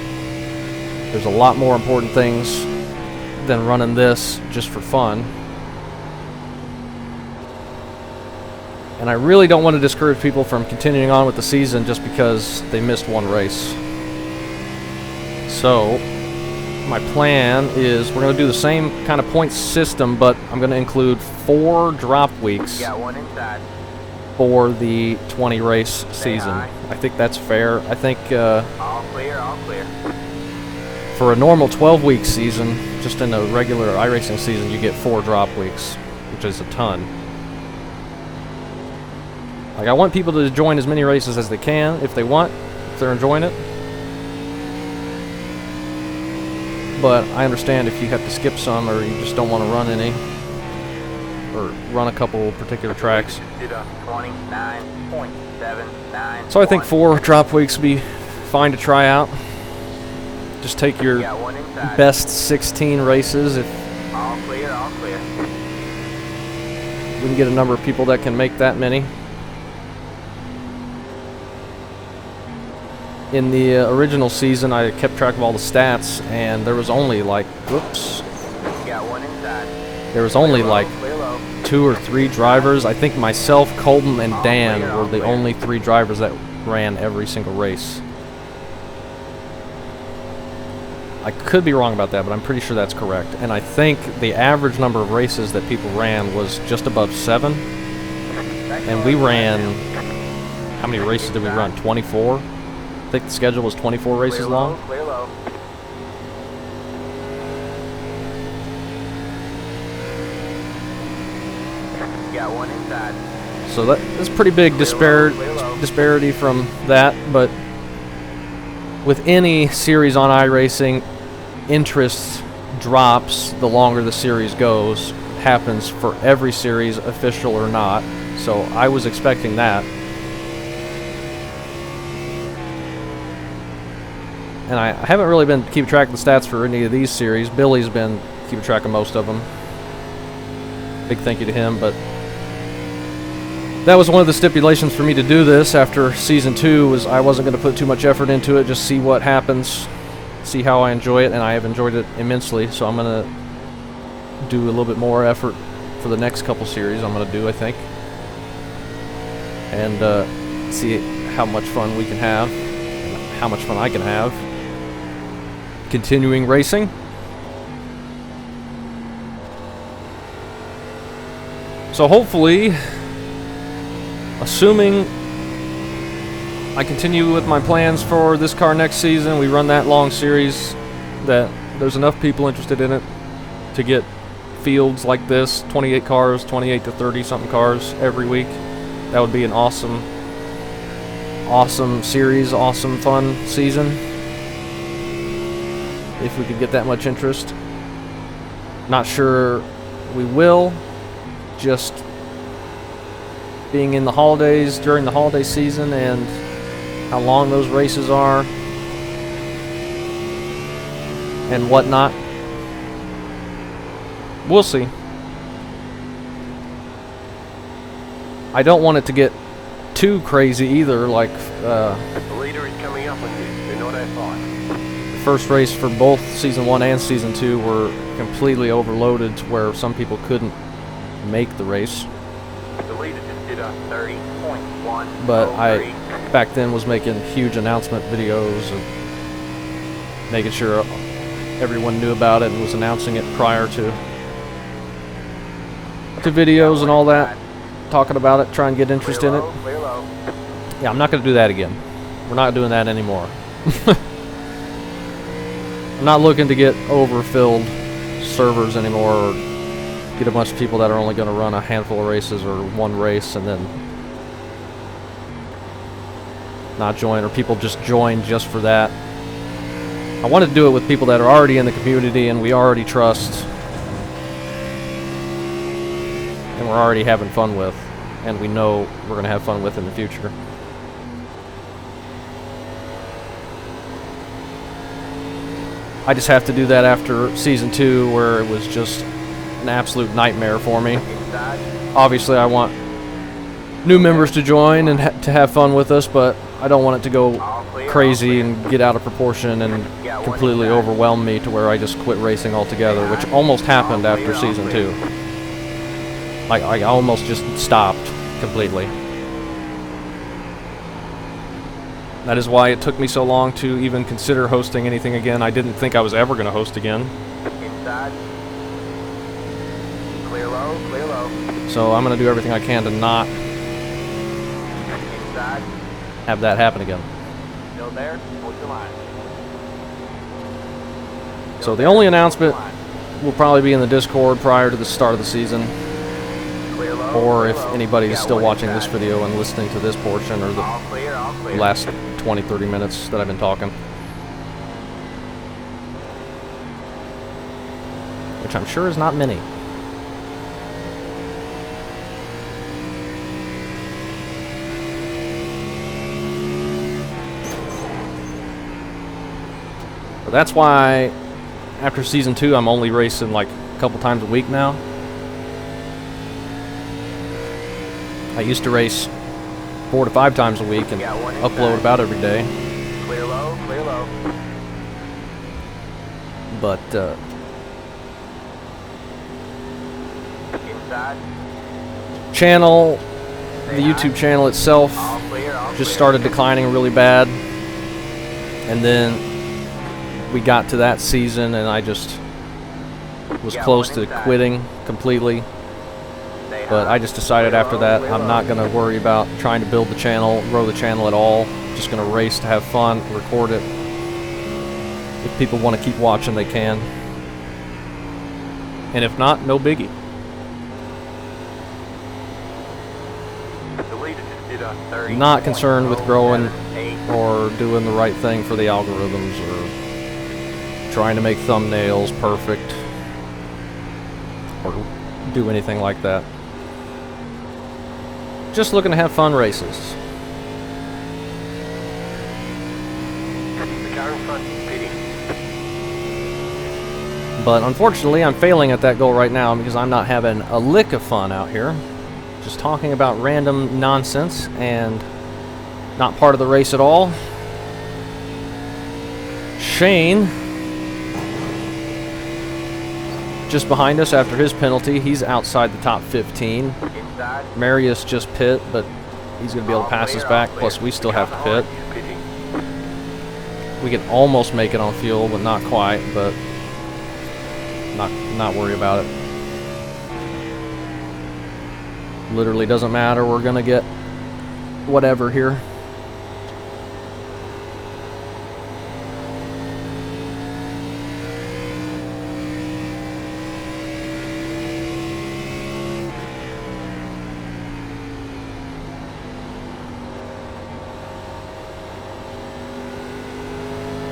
Speaker 1: There's a lot more important things than running this just for fun. And I really don't want to discourage people from continuing on with the season just because they missed one race. So my plan is we're going to do the same kind of point system, but I'm going to include 4 drop weeks for the 20 race season. I think that's fair. I think
Speaker 2: All clear, all clear.
Speaker 1: for a normal 12-week season, just in a regular iRacing season, you get 4 drop weeks, which is a ton. Like, I want people to join as many races as they can if they want, if they're enjoying it. But I understand if you have to skip some or you just don't want to run any, or run a couple particular tracks. So I think 4 drop weeks would be fine to try out. Just take your best 16 races. If
Speaker 2: All clear, all clear.
Speaker 1: we can get a number of people that can make that many. In the original season, I kept track of all the stats, and there was only like, whoops,
Speaker 2: Got one inside.
Speaker 1: there was only like
Speaker 2: Clear low.
Speaker 1: 2 or 3 drivers. I think myself, Colton, and Dan were the only 3 drivers that ran every single race. I could be wrong about that, but I'm pretty sure that's correct. And I think the average number of races that people ran was just above 7. And we ran, how many races did we run? 24? I think the schedule was 24 races
Speaker 2: Clear
Speaker 1: long.
Speaker 2: low, clear low. Got one inside.
Speaker 1: So that's pretty big disparity from that, but with any series on iRacing, interest drops the longer the series goes. It happens for every series, official or not. So I was expecting that. And I haven't really been keeping track of the stats for any of these series. Billy's been keeping track of most of them. Big thank you to him, but that was one of the stipulations for me to do this after Season 2, was I wasn't going to put too much effort into it, just see what happens, see how I enjoy it, and I have enjoyed it immensely, so I'm going to do a little bit more effort for the next couple series I'm going to do, I think, and see how much fun we can have, and how much fun I can have continuing racing. So hopefully, assuming I continue with my plans for this car next season, we run that long series, that there's enough people interested in it to get fields like this, 28 cars, 28 to 30 something cars every week. That would be an awesome series, awesome fun season. If we could get that much interest. Not sure we will. Just being in the holidays, during the holiday season, and how long those races are and whatnot. We'll see. I don't want it to get too crazy either, like
Speaker 2: The leader is coming up on you. They're not that far.
Speaker 1: the first race for both Season 1 and Season 2 were completely overloaded to where some people couldn't make the race.
Speaker 2: The leader just did a 30.1.
Speaker 1: But I, back then, was making huge announcement videos and making sure everyone knew about it and was announcing it prior to videos and all that, talking about it, trying to get interest in it.
Speaker 2: Clear low.
Speaker 1: Yeah, I'm not going to do that again. We're not doing that anymore. I'm not looking to get overfilled servers anymore, or get a bunch of people that are only going to run a handful of races or one race and then not join, or people just join just for that. I want to do it with people that are already in the community and we already trust and we're already having fun with, and we know we're going to have fun with in the future. I just have to do that after Season 2, where it was just an absolute nightmare for me. Obviously, I want new members to join and to have fun with us, but I don't want it to go crazy and get out of proportion and completely overwhelm me to where I just quit racing altogether, which almost happened after Season 2. Like, I almost just stopped completely. That is why it took me so long to even consider hosting anything again. I didn't think I was ever going to host again.
Speaker 2: Inside. Clear low, clear low.
Speaker 1: So I'm going to do everything I can to not
Speaker 2: Inside.
Speaker 1: have that happen again.
Speaker 2: Still there. Hold your line.
Speaker 1: So the only announcement will probably be in the Discord prior to the start of the season.
Speaker 2: Clear low.
Speaker 1: Or if
Speaker 2: clear low.
Speaker 1: anybody is
Speaker 2: Got
Speaker 1: still
Speaker 2: one
Speaker 1: watching this
Speaker 2: inside.
Speaker 1: video and listening to this portion, or the
Speaker 2: All clear, all clear.
Speaker 1: last 20-30 minutes that I've been talking. Which I'm sure is not many. But that's why after Season 2 I'm only racing like a couple times a week now. I used to race 4 to 5 times a week and upload about every day.
Speaker 2: Clear low, clear low.
Speaker 1: But
Speaker 2: Inside.
Speaker 1: channel, the YouTube channel itself,
Speaker 2: All clear, all
Speaker 1: just
Speaker 2: clear.
Speaker 1: started declining really bad. And then we got to that season and I just was close to quitting completely.
Speaker 2: Stay
Speaker 1: But
Speaker 2: high.
Speaker 1: I just decided after that I'm not going to worry about trying to build the channel, grow the channel at all. Just going to race to have fun, record it. If people want to keep watching, they can. And if not, no biggie.
Speaker 2: The leader just did a 30.
Speaker 1: Not concerned with growing
Speaker 2: 8.
Speaker 1: or doing the right thing for the algorithms or trying to make thumbnails perfect or do anything like that. Just looking to have fun races.
Speaker 2: The car in front is pitting.
Speaker 1: But unfortunately, I'm failing at that goal right now because I'm not having a lick of fun out here. Just talking about random nonsense and not part of the race at all. Shane, just behind us after his penalty, he's outside the top 15.
Speaker 2: Inside.
Speaker 1: Marius just pit, but he's going to be able to pass us back, plus we still have to pit.
Speaker 2: Pitting.
Speaker 1: We can almost make it on fuel, but not quite, but not worry about it. Literally doesn't matter, we're going to get whatever here.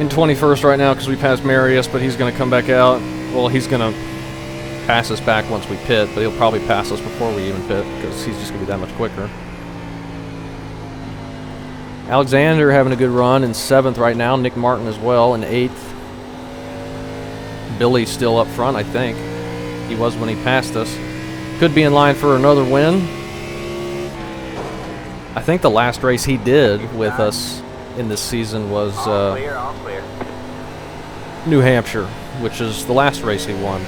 Speaker 1: in 21st right now because we passed Marius, but he's going to come back out. Well, he's going to pass us back once we pit, but he'll probably pass us before we even pit because he's just going to be that much quicker. Alexander having a good run in 7th right now. Nick Martin as well in 8th. Billy's still up front, I think. He was when he passed us. Could be in line for another win. I think the last race he did with us in this season was New Hampshire, which is the last race he won.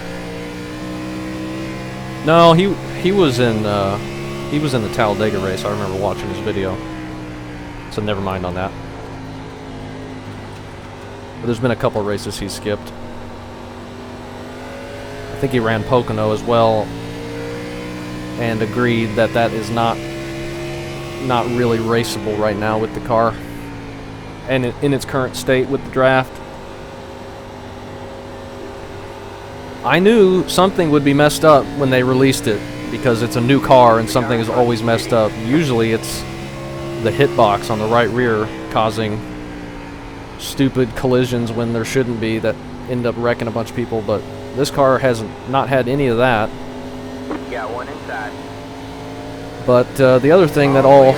Speaker 1: No, he was in the Talladega race. I remember watching his video. So never mind on that. But there's been a couple races he skipped. I think he ran Pocono as well, and agreed that that is not really raceable right now with the car, and in its current state with the draft. I knew something would be messed up when they released it because it's a new car and something is always messed up. Usually it's the hitbox on the right rear causing stupid collisions when there shouldn't be that end up wrecking a bunch of people, but this car hasn't not had any of that.
Speaker 2: Got one inside.
Speaker 1: But the other thing that all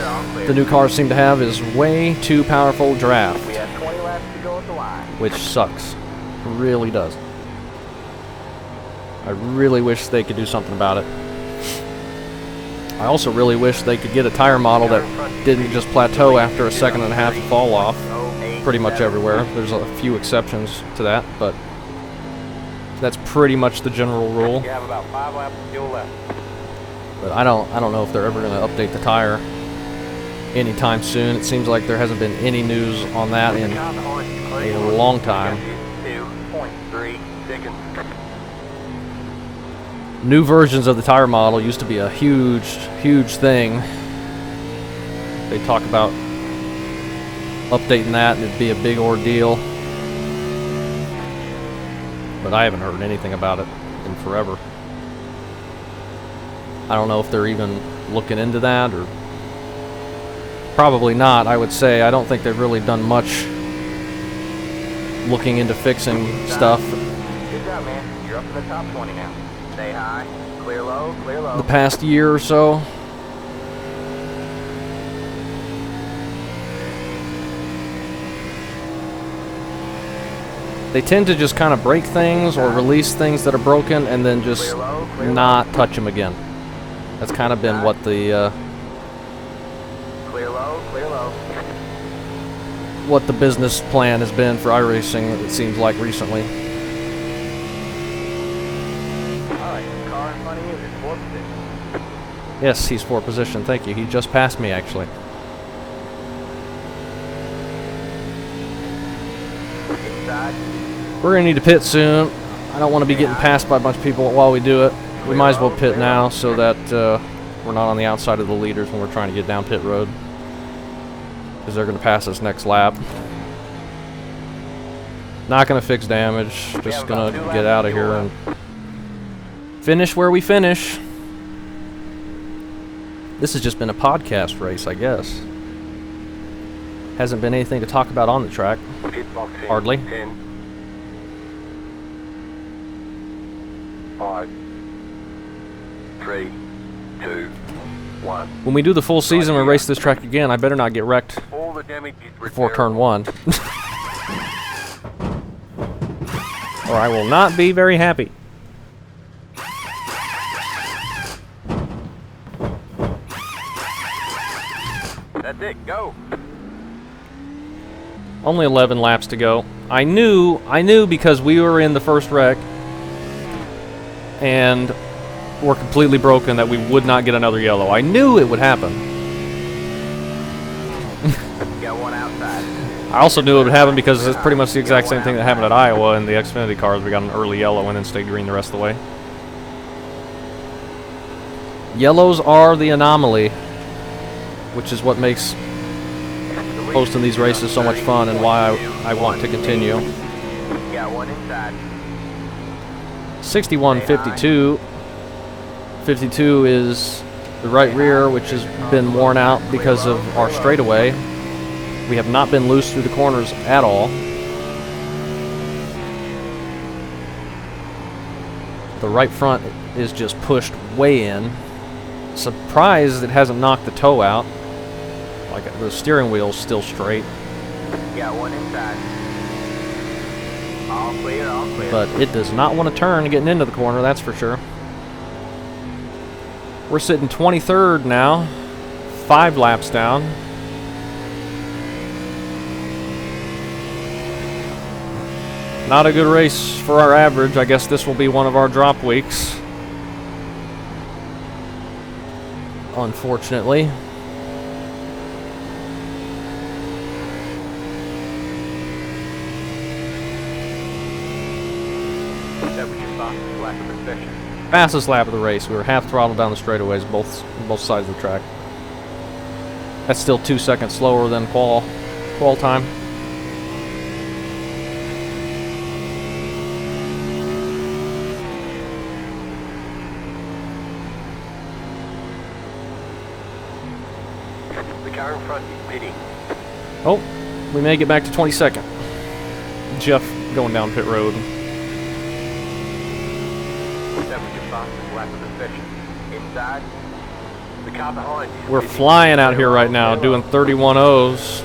Speaker 1: the new cars seem to have is way too powerful draft,
Speaker 2: We have 20 laps to go at the line.
Speaker 1: which sucks. It really does. I really wish they could do something about it. I also really wish they could get a tire model that didn't just plateau after a second and a half fall off pretty much everywhere. There's a few exceptions to that, but that's pretty much the general rule.
Speaker 2: You have about 5 laps of fuel left.
Speaker 1: But I don't know if they're ever going to update the tire anytime soon. It seems like there hasn't been any news on that in a long time.
Speaker 2: 2.3 seconds.
Speaker 1: New versions of the tire model used to be a huge thing. They talk about updating that and it'd be a big ordeal. But I haven't heard anything about it in forever. I don't know if they're even looking into that, or probably not, I would say. I don't think they've really done much looking into fixing stuff
Speaker 2: Good job, man. You're up in the top 20 now. Stay high, clear low, clear low.
Speaker 1: the past year or so. They tend to just kind of break things or release things that are broken and then just not touch them again. That's kind of been what the
Speaker 2: Clear low, clear low.
Speaker 1: what the business plan has been for iRacing, it seems like recently.
Speaker 2: Alright, the car in front of you is 4th position.
Speaker 1: Yes, he's 4th position. Thank you. He just passed me, actually.
Speaker 2: Inside.
Speaker 1: We're going to need to pit soon. I don't want to be getting passed by a bunch of people while we do it. We might as well pit now so that we're not on the outside of the leaders when we're trying to get down pit road, because they're going to pass us next lap. Not going to fix damage. Just going to get out of here and finish where we finish. This has just been a podcast race, I guess. Hasn't been anything to talk about on the track. Hardly.
Speaker 2: 10, 5, 3, 2, 1.
Speaker 1: When we do the full season and race this track again, I better not get wrecked
Speaker 2: All the damage is
Speaker 1: before
Speaker 2: repairable.
Speaker 1: turn 1. Or I will not be very happy.
Speaker 2: That's it, go.
Speaker 1: Only 11 laps to go. I knew because we were in the first wreck and were completely broken that we would not get another yellow. I knew it would happen.
Speaker 2: Got one outside.
Speaker 1: I also knew it would happen because it's pretty much the exact same thing that happened at Iowa in the Xfinity cars. We got an early yellow and then stayed green the rest of the way. Yellows are the anomaly, which is what makes hosting these races so much fun and why I want to continue.
Speaker 2: Got one inside.
Speaker 1: 61.52. 52 is the right rear, which has been worn out because of our straightaway. We have not been loose through the corners at all. The right front is just pushed way in. Surprised it hasn't knocked the toe out. Like, the steering wheel's still straight.
Speaker 2: Got one inside. All clear, all clear.
Speaker 1: But it does not want to turn getting into the corner, that's for sure. We're sitting 23rd now. 5 laps down. Not a good race for our average. I guess this will be one of our drop weeks. Unfortunately.
Speaker 2: That was your fastest lap of the session.
Speaker 1: Fastest lap of the race. We were half throttle down the straightaways, both sides of the track. That's still 2 seconds slower than qual time.
Speaker 2: The car in front is pitting.
Speaker 1: Oh, we may get back to 22nd. Jeff going down pit road.
Speaker 2: That was your fastest lap of the session. Inside. The car behind is
Speaker 1: We're
Speaker 2: pitting.
Speaker 1: flying out here right now, doing 31.0s.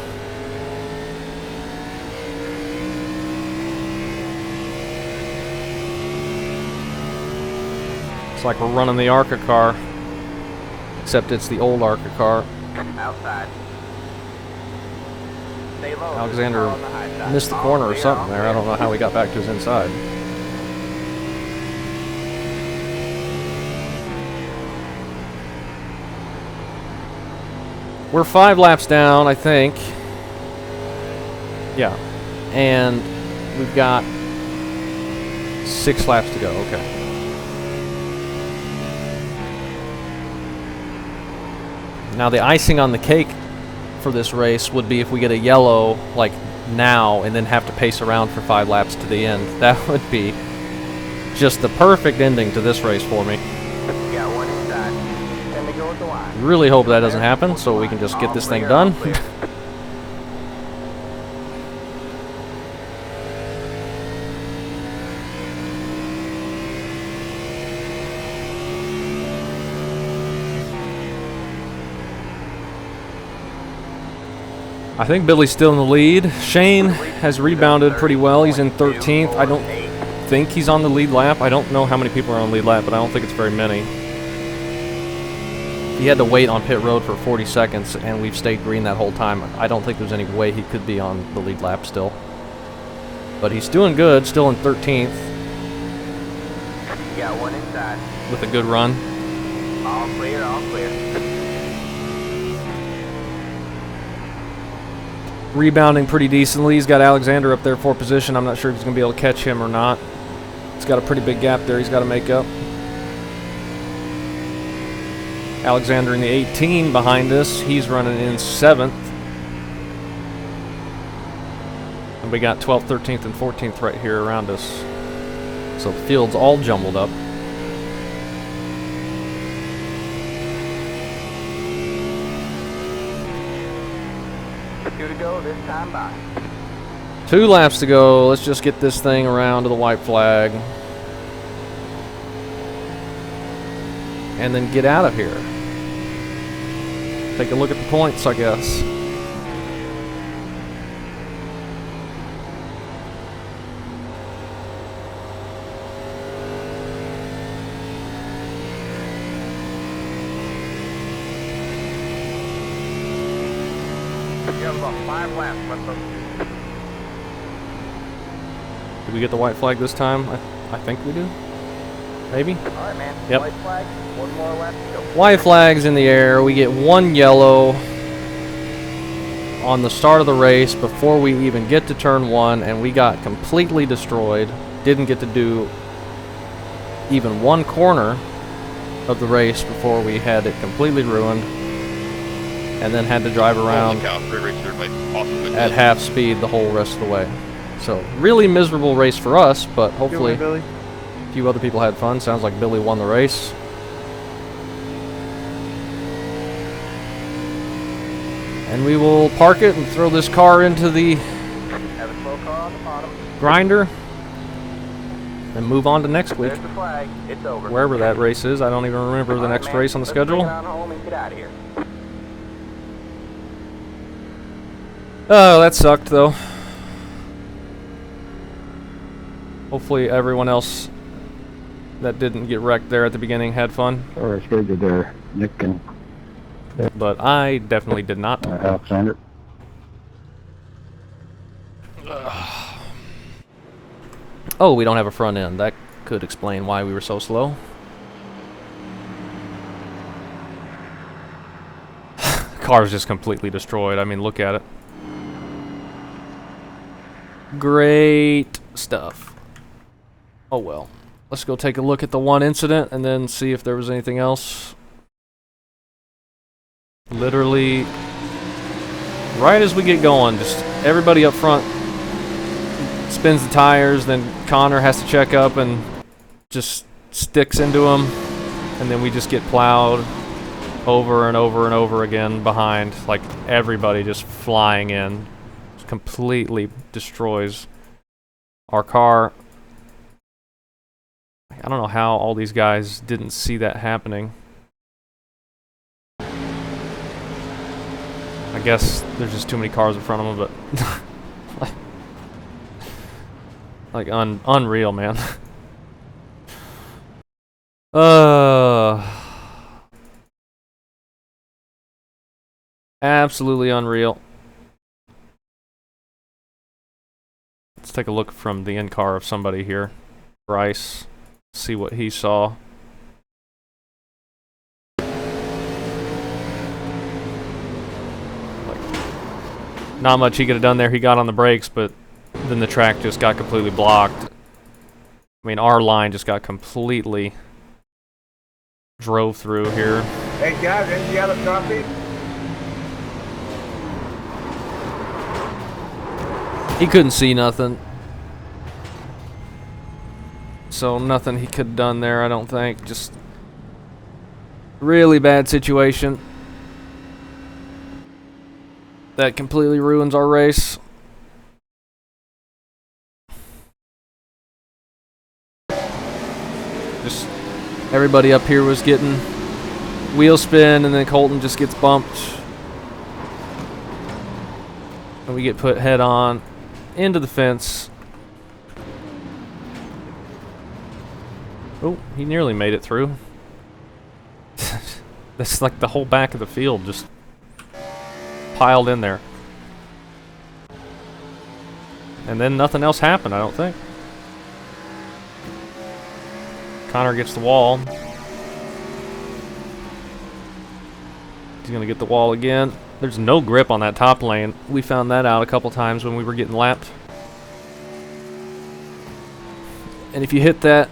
Speaker 1: It's like we're running the ARCA car, except it's the old ARCA car.
Speaker 2: Outside. Stay low.
Speaker 1: Alexander
Speaker 2: On the high side.
Speaker 1: missed the
Speaker 2: All
Speaker 1: corner or
Speaker 2: clear,
Speaker 1: something
Speaker 2: all
Speaker 1: there. I
Speaker 2: clear.
Speaker 1: don't know how he got back to his inside. We're 5 laps down, I think. Yeah. And we've got 6 laps to go. Okay. Now the icing on the cake for this race would be if we get a yellow, like now, and then have to pace around for 5 laps to the end. That would be just the perfect ending to this race for me.
Speaker 2: Got one inside. Then we go with the line.
Speaker 1: Really hope that doesn't happen, so we can just get this thing done. I think Billy's still in the lead. Shane has rebounded pretty well. He's in 13th. I don't think he's on the lead lap. I don't know how many people are on the lead lap, but I don't think it's very many. He had to wait on pit road for 40 seconds, and we've stayed green that whole time. I don't think there's any way he could be on the lead lap still. But he's doing good, still in 13th,
Speaker 2: Got one inside.
Speaker 1: with a good run.
Speaker 2: All clear, all clear.
Speaker 1: Rebounding pretty decently. He's got Alexander up there for position. I'm not sure if he's going to be able to catch him or not. He's got a pretty big gap there he's got to make up. Alexander in the 18 behind us. He's running in 7th. And we got 12th, 13th, and 14th right here around us. So the field's all jumbled up.
Speaker 2: Two to go this time by.
Speaker 1: 2 laps to go. Let's just get this thing around to the white flag. And then get out of here. Take a look at the points, I guess.
Speaker 2: You have about 5 laps left of
Speaker 1: Did we get the white flag this time? I think we do. Maybe?
Speaker 2: Alright, man.
Speaker 1: Yep.
Speaker 2: White flag. One more lap to go.
Speaker 1: White flag's in the air. We get 1 yellow on the start of the race before we even get to turn 1, and we got completely destroyed. Didn't get to do even 1 corner of the race before we had it completely ruined, and then had to drive around at half speed the whole rest of the way. So really miserable race for us, but hopefully a few other people had fun. Sounds like Billy won the race. And we will park it and throw this car into the
Speaker 2: Have a slow car on the bottom.
Speaker 1: grinder. and move on to next week.
Speaker 2: There's the flag. It's over.
Speaker 1: Wherever that race is. I don't even remember the next race on the schedule.
Speaker 2: Bring it on home and get out of here.
Speaker 1: Oh, that sucked though. Hopefully everyone else that didn't get wrecked there at the beginning had fun.
Speaker 6: Or I scared you there, Nick and
Speaker 1: But I definitely did not.
Speaker 6: Alexander.
Speaker 1: Oh, we don't have a front end. That could explain why we were so slow. Car's just completely destroyed. I mean, look at it. Great stuff. Oh well. Let's go take a look at the one incident and then see if there was anything else. Literally, right as we get going, just everybody up front spins the tires, then Connor has to check up and just sticks into them, and then we just get plowed over and over and over again behind, like everybody just flying in. Just completely destroys our car. I don't know how all these guys didn't see that happening. I guess there's just too many cars in front of them, but like unreal, man. Absolutely unreal. Let's take a look from the in-car of somebody here. Bryce, see what he saw. Not much he could have done there. He got on the brakes, but then the track just got completely blocked. I mean, our line just got completely drove through here.
Speaker 7: Hey guys, any other coffee?
Speaker 1: He couldn't see nothing. So nothing he could have done there, I don't think. Just really bad situation. That completely ruins our race. Just everybody up here was getting wheel spin, and then Colton just gets bumped. And we get put head on into the fence. Oh, he nearly made it through. That's like the whole back of the field just piled in there. And then nothing else happened, I don't think. Connor gets the wall. He's gonna get the wall again. There's no grip on that top lane. We found that out a couple times when we were getting lapped. And if you hit that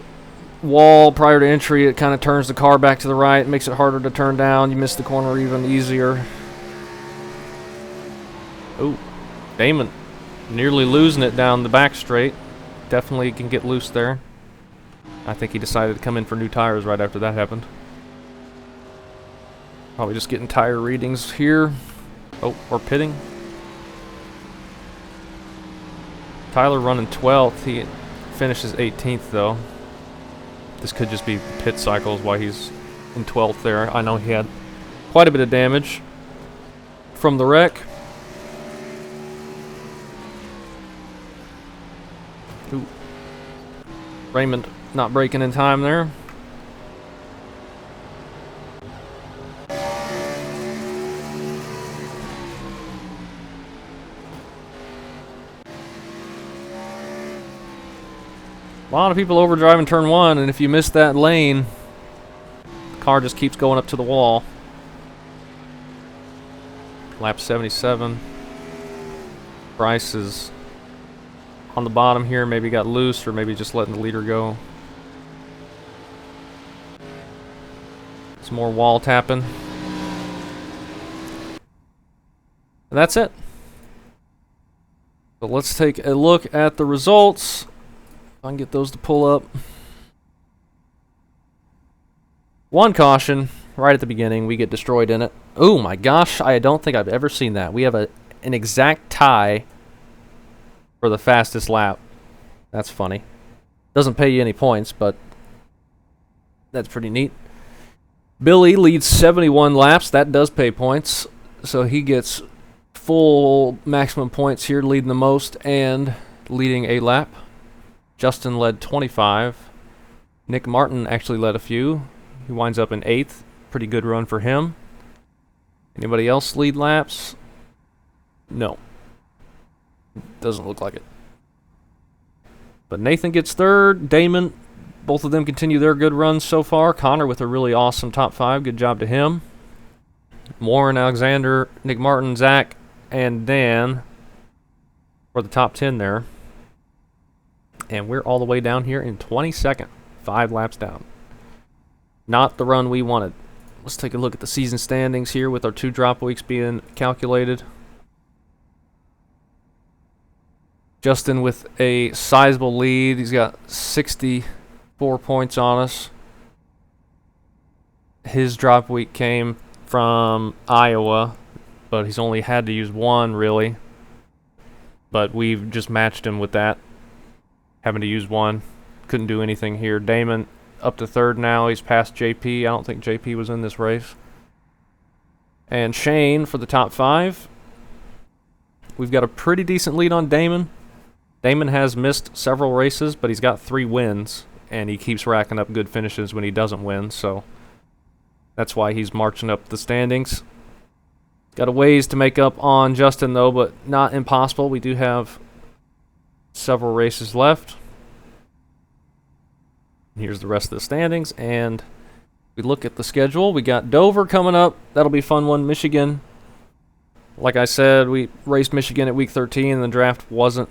Speaker 1: wall prior to entry, it kind of turns the car back to the right, makes it harder to turn down. You miss the corner even easier. Oh, Damon nearly losing it down the back straight. Definitely can get loose there. I think he decided to come in for new tires right after that happened. Probably just getting tire readings here. Oh, or pitting. Tyler running 12th. He finishes 18th though. This could just be pit cycles why he's in 12th there. I know he had quite a bit of damage from the wreck. Ooh. Raymond not braking in time there. A lot of people overdriving turn one, and if you miss that lane, the car just keeps going up to the wall. Lap 77. Bryce is on the bottom here, maybe got loose or maybe just letting the leader go. Some more wall tapping. And that's it. So let's take a look at the results. If I can get those to pull up. One caution right at the beginning. We get destroyed in it. Oh my gosh, I don't think I've ever seen that. We have an exact tie for the fastest lap. That's funny. Doesn't pay you any points, but that's pretty neat. Billy leads 71 laps. That does pay points, so he gets full maximum points here, leading the most and leading a lap. Justin led 25. Nick Martin actually led a few. He winds up in 8th. Pretty good run for him. Anybody else lead laps? No. Doesn't look like it. But Nathan gets 3rd. Damon, both of them continue their good runs so far. Connor with a really awesome top 5. Good job to him. Warren, Alexander, Nick Martin, Zach, and Dan for the top 10 there. And we're all the way down here in 22nd. 5 laps down. Not the run we wanted. Let's take a look at the season standings here with our 2 drop weeks being calculated. Justin with a sizable lead. He's got 64 points on us. His drop week came from Iowa, but he's only had to use 1 really. But we've just matched him with that, having to use 1. Couldn't do anything here. Damon up to 3rd now. He's past JP. I don't think JP was in this race. And Shane for the top 5. We've got a pretty decent lead on Damon. Damon has missed several races, but he's got 3 wins, and he keeps racking up good finishes when he doesn't win, so that's why he's marching up the standings. Got a ways to make up on Justin, though, but not impossible. We do have several races left. Here's the rest of the standings, and we look at the schedule. We got Dover coming up. That'll be a fun one. Michigan. Like I said, we raced Michigan at week 13, and the draft wasn't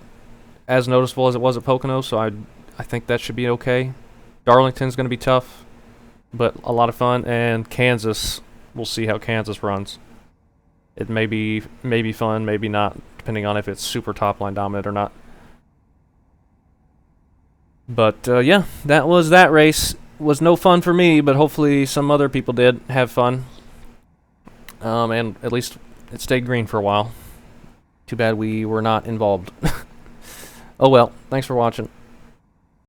Speaker 1: as noticeable as it was at Pocono, so I think that should be okay. Darlington's going to be tough, but a lot of fun. And Kansas, we'll see how Kansas runs. It may be fun, maybe not, depending on if it's super top-line dominant or not. But, yeah, that was that race. Was no fun for me, but hopefully some other people did have fun. And at least it stayed green for a while. Too bad we were not involved. Oh well, thanks for watching.